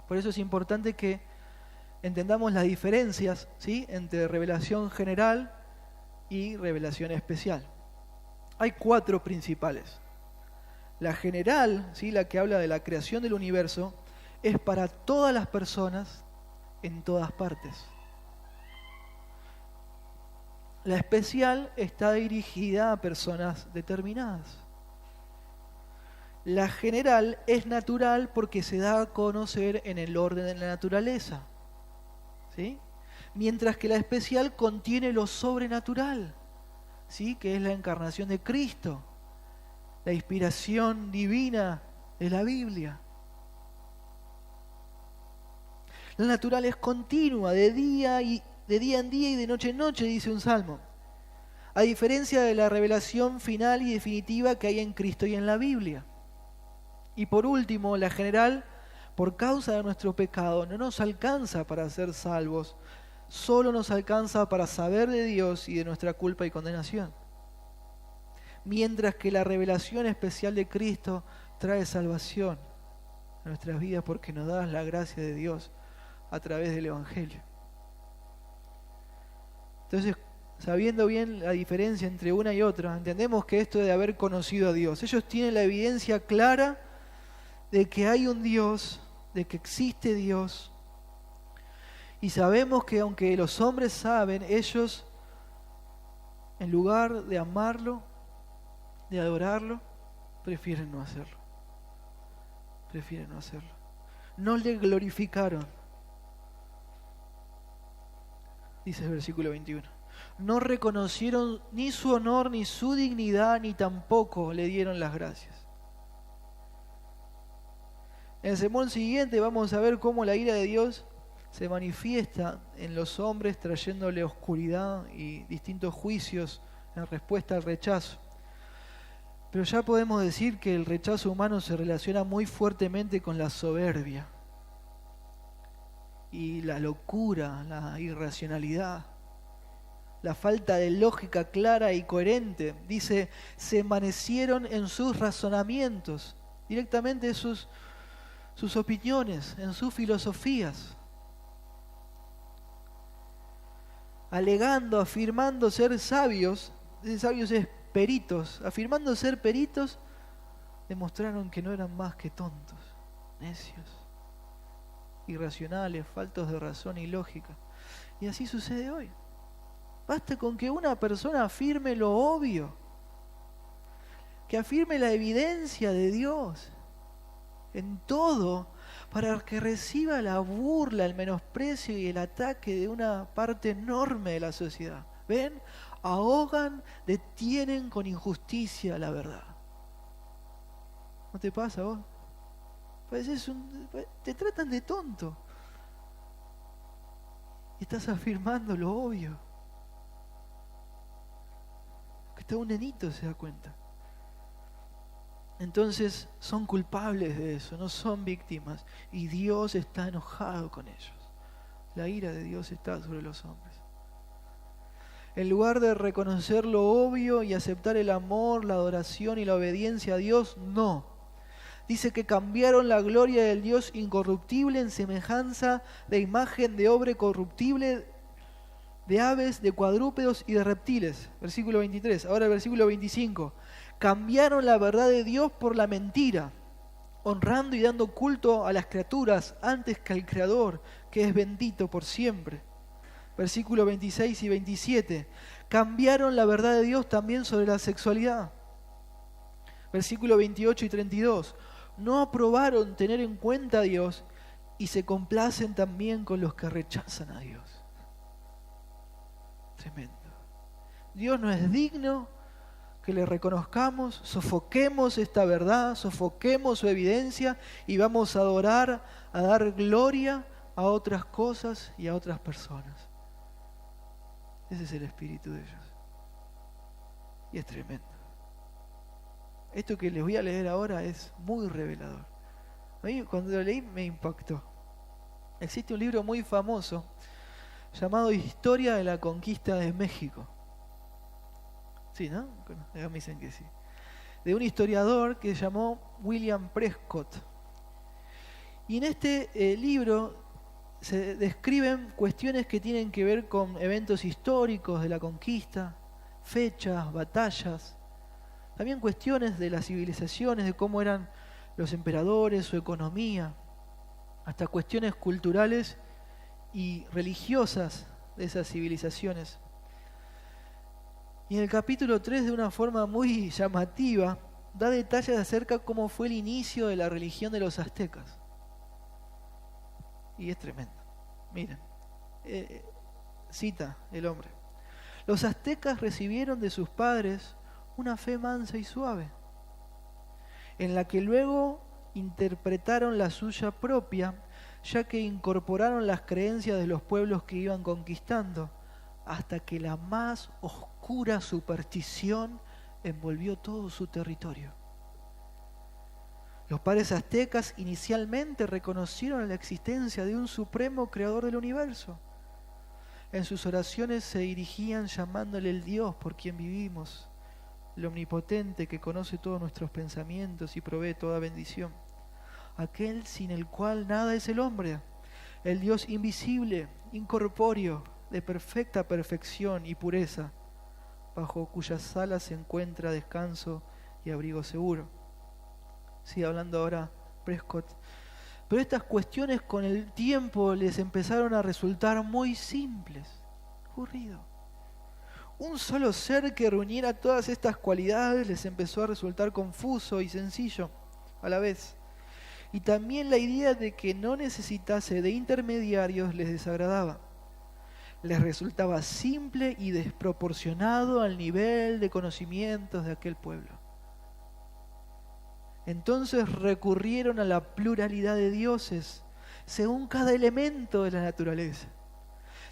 Por eso es importante que entendamos las diferencias, ¿sí?, entre revelación general y revelación especial. Hay 4 principales. La general, ¿sí?, la que habla de la creación del universo, es para todas las personas en todas partes. La especial está dirigida a personas determinadas. La general es natural porque se da a conocer en el orden de la naturaleza, ¿sí? Mientras que la especial contiene lo sobrenatural, ¿sí?, que es la encarnación de Cristo, la inspiración divina de la Biblia. La natural es continua, de día en día y de noche en noche, dice un salmo. A diferencia de la revelación final y definitiva que hay en Cristo y en la Biblia. Y por último, la general, por causa de nuestro pecado, no nos alcanza para ser salvos, solo nos alcanza para saber de Dios y de nuestra culpa y condenación. Mientras que la revelación especial de Cristo trae salvación a nuestras vidas porque nos da la gracia de Dios a través del Evangelio. Entonces, sabiendo bien la diferencia entre una y otra, entendemos que esto de haber conocido a Dios, ellos tienen la evidencia clara de que hay un Dios, de que existe Dios, y sabemos que aunque los hombres saben, ellos, en lugar de amarlo, de adorarlo, prefieren no hacerlo. Prefieren no hacerlo. No le glorificaron, dice el versículo 21. No reconocieron ni su honor, ni su dignidad, ni tampoco le dieron las gracias. En el sermón siguiente vamos a ver cómo la ira de Dios se manifiesta en los hombres trayéndole oscuridad y distintos juicios en respuesta al rechazo. Pero ya podemos decir que el rechazo humano se relaciona muy fuertemente con la soberbia y la locura, la irracionalidad, la falta de lógica clara y coherente. Dice, se envanecieron en sus razonamientos, directamente sus opiniones, en sus filosofías, alegando, afirmando ser sabios. Sabios es peritos, afirmando ser peritos, demostraron que no eran más que tontos, necios, irracionales, faltos de razón y lógica. Y así sucede hoy. Basta con que una persona afirme lo obvio, que afirme la evidencia de Dios en todo, para que reciba la burla, el menosprecio y el ataque de una parte enorme de la sociedad. ¿Ven? Ahogan, detienen con injusticia la verdad. ¿No te pasa a vos? Te tratan de tonto. Y estás afirmando lo obvio. Que hasta un nenito se da cuenta. Entonces son culpables de eso, no son víctimas. Y Dios está enojado con ellos. La ira de Dios está sobre los hombres. En lugar de reconocer lo obvio y aceptar el amor, la adoración y la obediencia a Dios, no. Dice que cambiaron la gloria del Dios incorruptible en semejanza de imagen de obra corruptible, de aves, de cuadrúpedos y de reptiles. Versículo 23. Ahora el versículo 25. Cambiaron la verdad de Dios por la mentira, honrando y dando culto a las criaturas antes que al Creador, que es bendito por siempre. Versículos 26 y 27. Cambiaron la verdad de Dios también sobre la sexualidad. Versículos 28 y 32. No aprobaron tener en cuenta a Dios y se complacen también con los que rechazan a Dios. Tremendo. Dios no es digno que le reconozcamos, sofoquemos esta verdad, sofoquemos su evidencia y vamos a adorar, a dar gloria a otras cosas y a otras personas. Ese es el espíritu de ellos. Y es tremendo. Esto que les voy a leer ahora es muy revelador. A mí cuando lo leí me impactó. Existe un libro muy famoso llamado Historia de la Conquista de México. Sí, ¿no? Me dicen que sí. De un historiador que se llamó William Prescott. Y en este libro se describen cuestiones que tienen que ver con eventos históricos de la conquista, fechas, batallas, también cuestiones de las civilizaciones, de cómo eran los emperadores, su economía, hasta cuestiones culturales y religiosas de esas civilizaciones. Y en el capítulo 3, de una forma muy llamativa, da detalles acerca de cómo fue el inicio de la religión de los aztecas. Y es tremendo. Miren, cita el hombre. Los aztecas recibieron de sus padres una fe mansa y suave, en la que luego interpretaron la suya propia, ya que incorporaron las creencias de los pueblos que iban conquistando, hasta que la más oscura superstición envolvió todo su territorio. Los padres aztecas inicialmente reconocieron la existencia de un supremo creador del universo. En sus oraciones se dirigían llamándole el Dios por quien vivimos, el omnipotente que conoce todos nuestros pensamientos y provee toda bendición, aquel sin el cual nada es el hombre, el Dios invisible, incorpóreo, de perfecta perfección y pureza, bajo cuyas alas se encuentra descanso y abrigo seguro. Sigue hablando ahora Prescott. Pero estas cuestiones con el tiempo les empezaron a resultar muy simples. Aburrido. Un solo ser que reuniera todas estas cualidades les empezó a resultar confuso y sencillo a la vez. Y también la idea de que no necesitase de intermediarios les desagradaba. Les resultaba simple y desproporcionado al nivel de conocimientos de aquel pueblo. Entonces recurrieron a la pluralidad de dioses, según cada elemento de la naturaleza.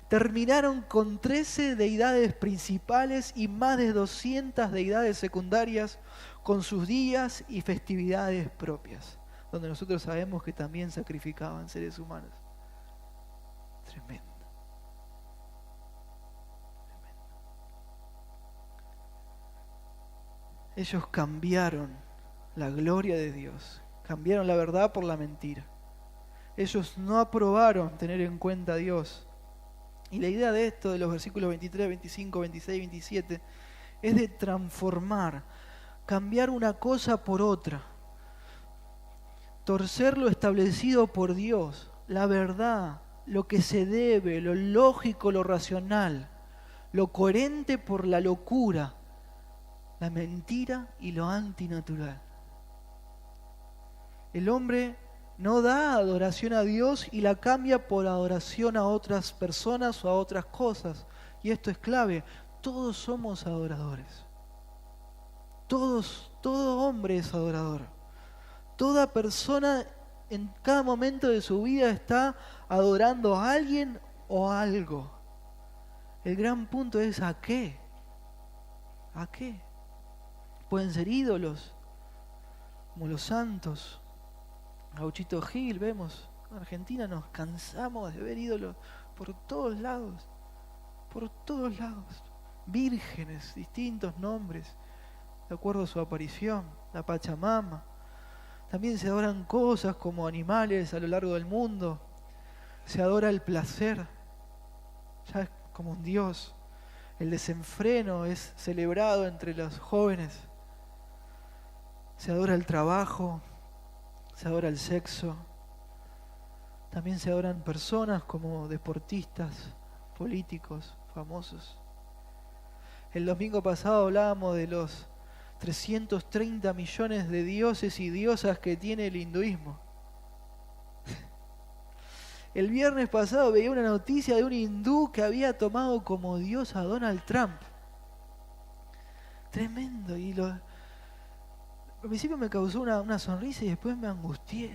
Terminaron con 13 deidades principales y más de 200 deidades secundarias con sus días y festividades propias, donde nosotros sabemos que también sacrificaban seres humanos. Tremendo. Ellos cambiaron la gloria de Dios, cambiaron la verdad por la mentira. Ellos no aprobaron tener en cuenta a Dios. Y la idea de esto, de los versículos 23, 25, 26 y 27, es de transformar, cambiar una cosa por otra, torcer lo establecido por Dios, la verdad, lo que se debe, lo lógico, lo racional, lo coherente por la locura, la mentira y lo antinatural. El hombre no da adoración a Dios y la cambia por adoración a otras personas o a otras cosas. Y esto es clave. Todos somos adoradores. Todo hombre es adorador. Toda persona en cada momento de su vida está adorando a alguien o a algo. El gran punto es ¿a qué? ¿A qué? Pueden ser ídolos, como los santos. Gauchito Gil, vemos, en Argentina nos cansamos de ver ídolos por todos lados, vírgenes, distintos nombres, de acuerdo a su aparición, la Pachamama. También se adoran cosas como animales a lo largo del mundo, se adora el placer, ya es como un dios, el desenfreno es celebrado entre los jóvenes, se adora el trabajo, se adora el sexo, también se adoran personas como deportistas, políticos, famosos. El domingo pasado hablábamos de los 330 millones de dioses y diosas que tiene el hinduismo. El viernes pasado veía una noticia de un hindú que había tomado como dios a Donald Trump. Tremendo. Y al principio me causó una sonrisa y después me angustié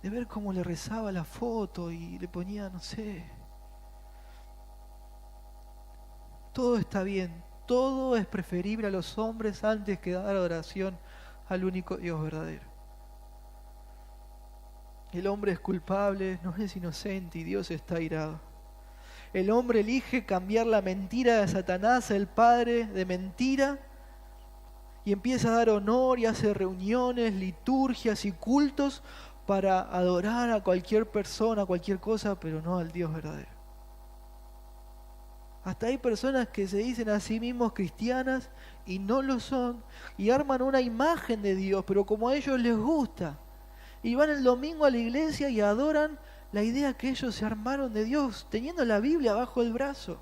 de ver cómo le rezaba la foto y le ponía, no sé. Todo está bien, todo es preferible a los hombres antes que dar adoración al único Dios verdadero. El hombre es culpable, no es inocente y Dios está airado. El hombre elige cambiar la mentira de Satanás, el padre de mentira, y empieza a dar honor y hace reuniones, liturgias y cultos para adorar a cualquier persona, a cualquier cosa, pero no al Dios verdadero. Hasta hay personas que se dicen a sí mismos cristianas y no lo son, y arman una imagen de Dios, pero como a ellos les gusta. Y van el domingo a la iglesia y adoran la idea que ellos se armaron de Dios, teniendo la Biblia bajo el brazo.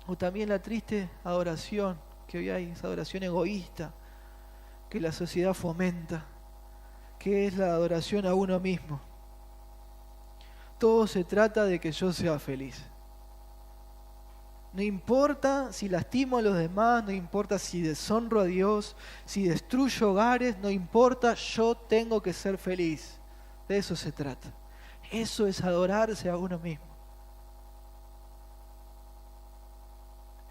O también la triste adoración que hoy hay, esa adoración egoísta que la sociedad fomenta, que es la adoración a uno mismo. Todo se trata de que yo sea feliz. No importa si lastimo a los demás, no importa si deshonro a Dios, si destruyo hogares, no importa, yo tengo que ser feliz. De eso se trata. Eso es adorarse a uno mismo.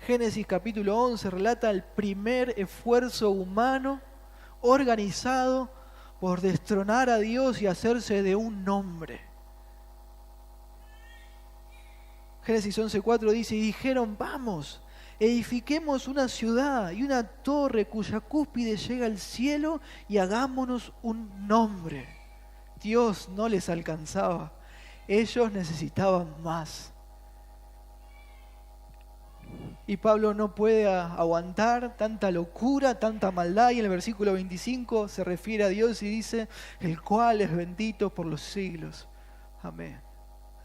Génesis capítulo 11 relata el primer esfuerzo humano organizado por destronar a Dios y hacerse de un nombre. Génesis 11:4 dice, y dijeron, vamos, edifiquemos una ciudad y una torre cuya cúspide llega al cielo y hagámonos un nombre. Dios no les alcanzaba, ellos necesitaban más. Y Pablo no puede aguantar tanta locura, tanta maldad, y en el versículo 25 se refiere a Dios y dice, el cual es bendito por los siglos. Amén.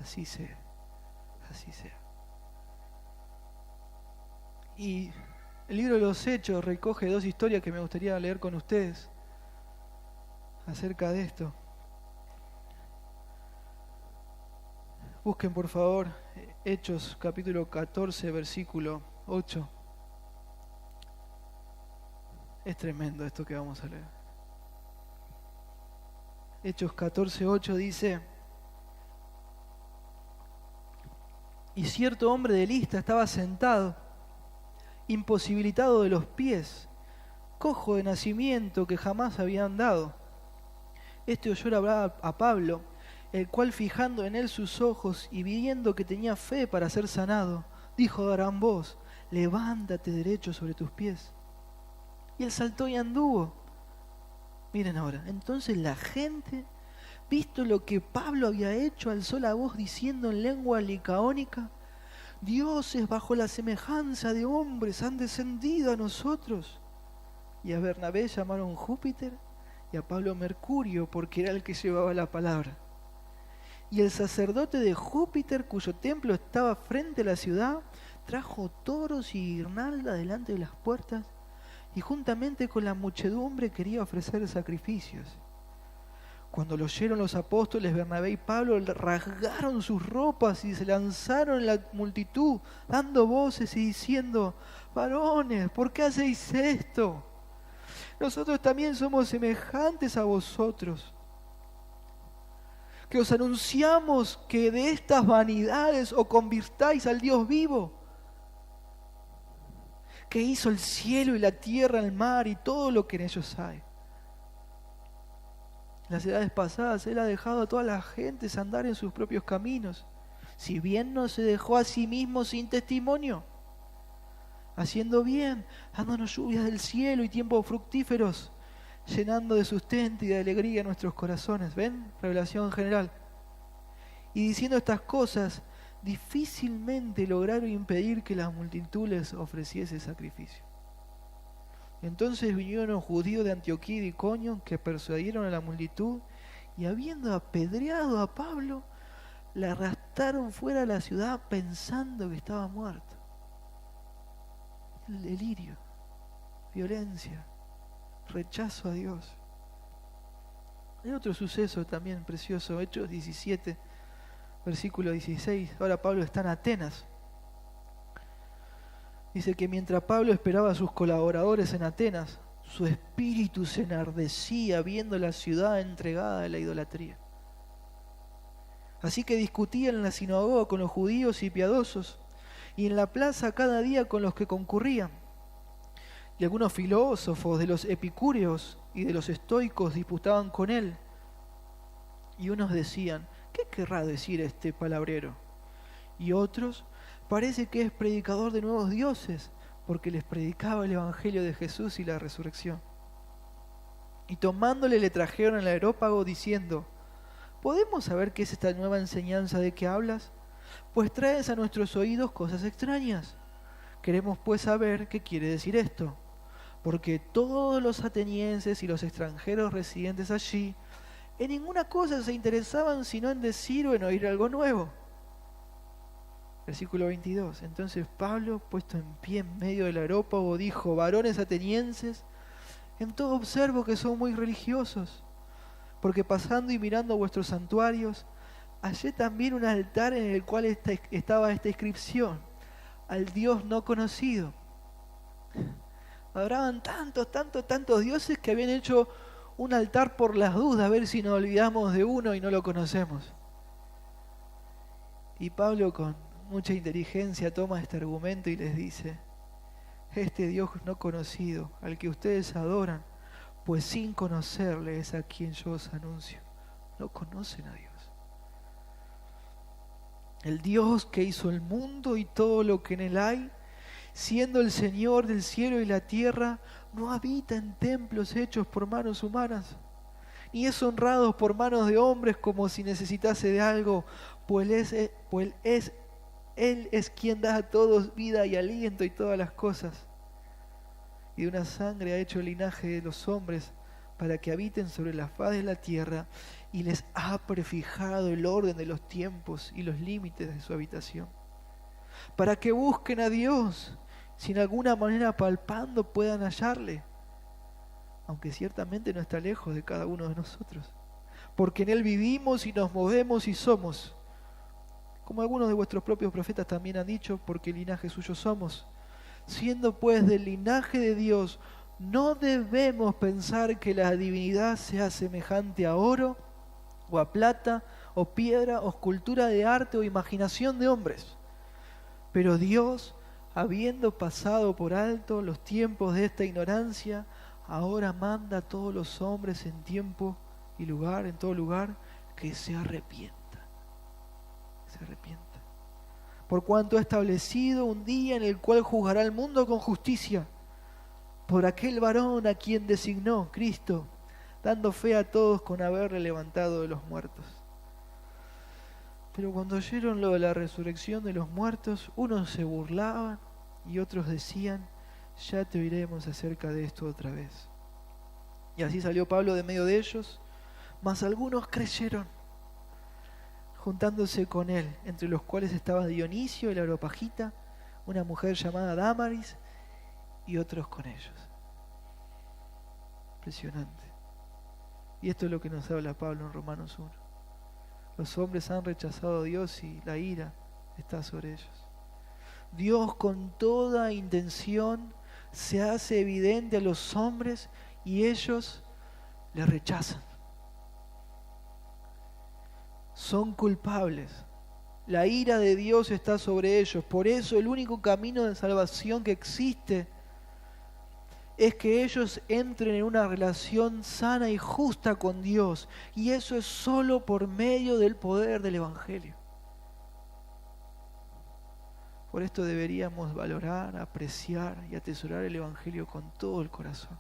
Así sea. Así sea. Y el libro de los Hechos recoge dos historias que me gustaría leer con ustedes acerca de esto. Busquen por favor Hechos capítulo 14 versículo 8. Es tremendo esto que vamos a leer. Hechos 14:8 dice: y cierto hombre de Listra estaba sentado, imposibilitado de los pies, cojo de nacimiento, que jamás había andado. Este oyó hablar a Pablo, el cual, fijando en él sus ojos y viendo que tenía fe para ser sanado, dijo de gran voz: levántate derecho sobre tus pies. Y él saltó y anduvo. Miren ahora, entonces la gente, visto lo que Pablo había hecho, alzó la voz diciendo en lengua licaónica: dioses bajo la semejanza de hombres han descendido a nosotros. Y a Bernabé llamaron Júpiter y a Pablo Mercurio, porque era el que llevaba la palabra. Y el sacerdote de Júpiter, cuyo templo estaba frente a la ciudad, trajo toros y guirnalda delante de las puertas, y juntamente con la muchedumbre quería ofrecer sacrificios. Cuando lo oyeron los apóstoles, Bernabé y Pablo rasgaron sus ropas y se lanzaron en la multitud, dando voces y diciendo: varones, ¿por qué hacéis esto? Nosotros también somos semejantes a vosotros, que os anunciamos que de estas vanidades os convirtáis al Dios vivo, que hizo el cielo y la tierra, el mar y todo lo que en ellos hay. Las edades pasadas Él ha dejado a todas las gentes andar en sus propios caminos, si bien no se dejó a sí mismo sin testimonio, haciendo bien, dándonos lluvias del cielo y tiempos fructíferos, llenando de sustento y de alegría nuestros corazones. ¿Ven? Revelación general. Y diciendo estas cosas, difícilmente lograron impedir que la multitud les ofreciese sacrificio. Entonces vinieron los judíos de Antioquía y de Iconio, que persuadieron a la multitud, y habiendo apedreado a Pablo, le arrastraron fuera de la ciudad pensando que estaba muerto. El delirio, violencia, rechazo a Dios. Hay otro suceso también precioso, Hechos 17, versículo 16. Ahora Pablo está en Atenas. Dice que mientras Pablo esperaba a sus colaboradores en Atenas, su espíritu se enardecía viendo la ciudad entregada a la idolatría. Así que discutía en la sinagoga con los judíos y piadosos, y en la plaza cada día con los que concurrían. Y algunos filósofos de los epicúreos y de los estoicos disputaban con él. Y unos decían: ¿qué querrá decir este palabrero? Y otros: parece que es predicador de nuevos dioses, porque les predicaba el evangelio de Jesús y la resurrección. Y tomándole le trajeron al areópago diciendo: ¿podemos saber qué es esta nueva enseñanza de que hablas? Pues traes a nuestros oídos cosas extrañas. Queremos pues saber qué quiere decir esto, porque todos los atenienses y los extranjeros residentes allí en ninguna cosa se interesaban sino en decir o en oír algo nuevo. Versículo 22. Entonces Pablo, puesto en pie en medio del areópago, dijo: varones atenienses, en todo observo que son muy religiosos, porque pasando y mirando vuestros santuarios, hallé también un altar en el cual estaba esta inscripción: al Dios no conocido. Adoraban tantos dioses que habían hecho un altar por las dudas, a ver si nos olvidamos de uno y no lo conocemos. Y Pablo, con mucha inteligencia, toma este argumento y les dice: este Dios no conocido, al que ustedes adoran, pues sin conocerle es a quien yo os anuncio. No conocen a Dios. El Dios que hizo el mundo y todo lo que en él hay, siendo el Señor del cielo y la tierra, no habita en templos hechos por manos humanas, ni es honrado por manos de hombres como si necesitase de algo, pues Él es quien da a todos vida y aliento y todas las cosas. Y de una sangre ha hecho el linaje de los hombres para que habiten sobre la faz de la tierra, y les ha prefijado el orden de los tiempos y los límites de su habitación, para que busquen a Dios, si en alguna manera palpando puedan hallarle, aunque ciertamente no está lejos de cada uno de nosotros, porque en Él vivimos y nos movemos y somos, como algunos de vuestros propios profetas también han dicho, porque el linaje suyo somos. Siendo pues del linaje de Dios, no debemos pensar que la divinidad sea semejante a oro, o a plata, o piedra, o escultura de arte, o imaginación de hombres. Pero Dios, habiendo pasado por alto los tiempos de esta ignorancia, ahora manda a todos los hombres en tiempo y lugar, en todo lugar, que se arrepientan. Se arrepientan. Por cuanto ha establecido un día en el cual juzgará al mundo con justicia, por aquel varón a quien designó Cristo, dando fe a todos con haberle levantado de los muertos. Pero cuando oyeron lo de la resurrección de los muertos, unos se burlaban y otros decían: ya te oiremos acerca de esto otra vez. Y así salió Pablo de medio de ellos, mas algunos creyeron, juntándose con él, entre los cuales estaba Dionisio el Areopagita, una mujer llamada Dámaris, y otros con ellos. Impresionante. Y esto es lo que nos habla Pablo en Romanos 1. Los hombres han rechazado a Dios y la ira está sobre ellos. Dios con toda intención se hace evidente a los hombres y ellos le rechazan. Son culpables. La ira de Dios está sobre ellos. Por eso el único camino de salvación que existe es que ellos entren en una relación sana y justa con Dios. Y eso es solo por medio del poder del Evangelio. Por esto deberíamos valorar, apreciar y atesorar el Evangelio con todo el corazón.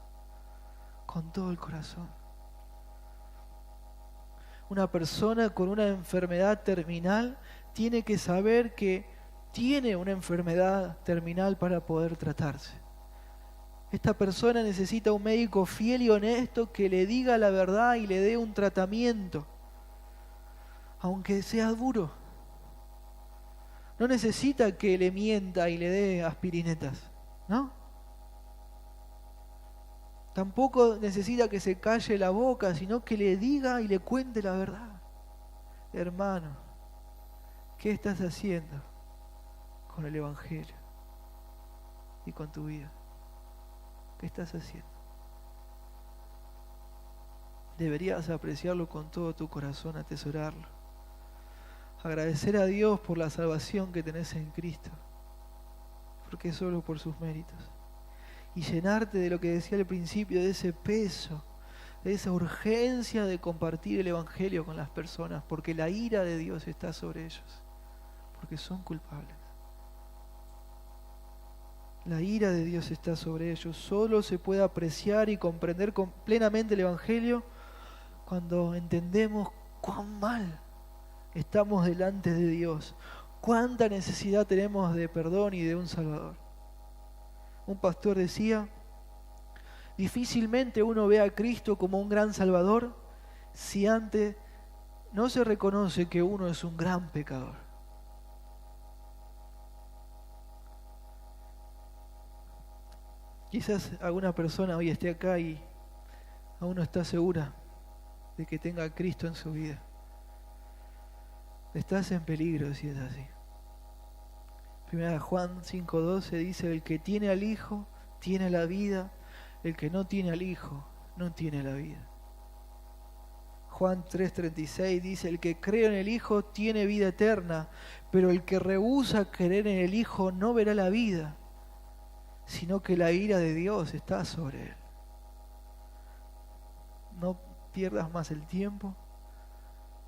Con todo el corazón. Una persona con una enfermedad terminal tiene que saber que tiene una enfermedad terminal para poder tratarse. Esta persona necesita un médico fiel y honesto que le diga la verdad y le dé un tratamiento, aunque sea duro. No necesita que le mienta y le dé aspirinetas, ¿no? Tampoco necesita que se calle la boca, sino que le diga y le cuente la verdad. Hermano, ¿qué estás haciendo con el Evangelio y con tu vida? ¿Qué estás haciendo? Deberías apreciarlo con todo tu corazón, atesorarlo. Agradecer a Dios por la salvación que tenés en Cristo, porque es solo por sus méritos. Y llenarte de lo que decía al principio, de ese peso, de esa urgencia de compartir el Evangelio con las personas, porque la ira de Dios está sobre ellos, porque son culpables. La ira de Dios está sobre ellos. Solo se puede apreciar y comprender plenamente el Evangelio cuando entendemos cuán mal estamos delante de Dios, cuánta necesidad tenemos de perdón y de un Salvador. Un pastor decía: difícilmente uno ve a Cristo como un gran Salvador si antes no se reconoce que uno es un gran pecador. Quizás alguna persona hoy esté acá y aún no está segura de que tenga a Cristo en su vida. Estás en peligro si es así. Primera Juan 5:12 dice: el que tiene al Hijo tiene la vida, el que no tiene al Hijo no tiene la vida. Juan 3:36 dice: el que cree en el Hijo tiene vida eterna, pero el que rehúsa creer en el Hijo no verá la vida, sino que la ira de Dios está sobre él. No pierdas más el tiempo.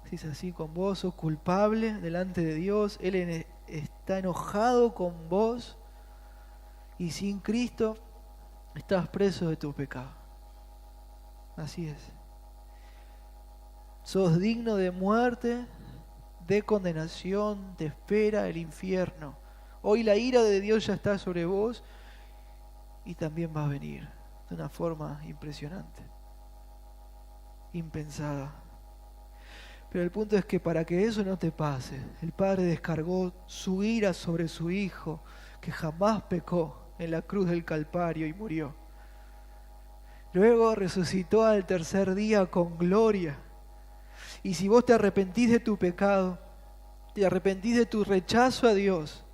Si es así con vos, sos culpable delante de Dios. Él está enojado con vos y sin Cristo estás preso de tu pecado. Así es. Sos digno de muerte, de condenación, te espera el infierno. Hoy la ira de Dios ya está sobre vos y también va a venir de una forma impresionante, impensada. Pero el punto es que para que eso no te pase, el Padre descargó su ira sobre su Hijo, que jamás pecó, en la cruz del Calvario y murió. Luego resucitó al tercer día con gloria. Y si vos te arrepentís de tu pecado, te arrepentís de tu rechazo a Dios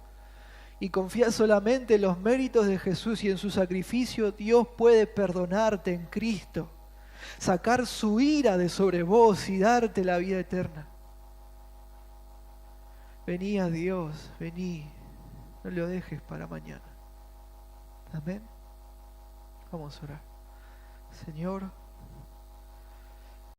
y confía solamente en los méritos de Jesús y en su sacrificio, Dios puede perdonarte en Cristo, sacar su ira de sobre vos y darte la vida eterna. Vení a Dios, vení, no lo dejes para mañana. Amén. Vamos a orar. Señor,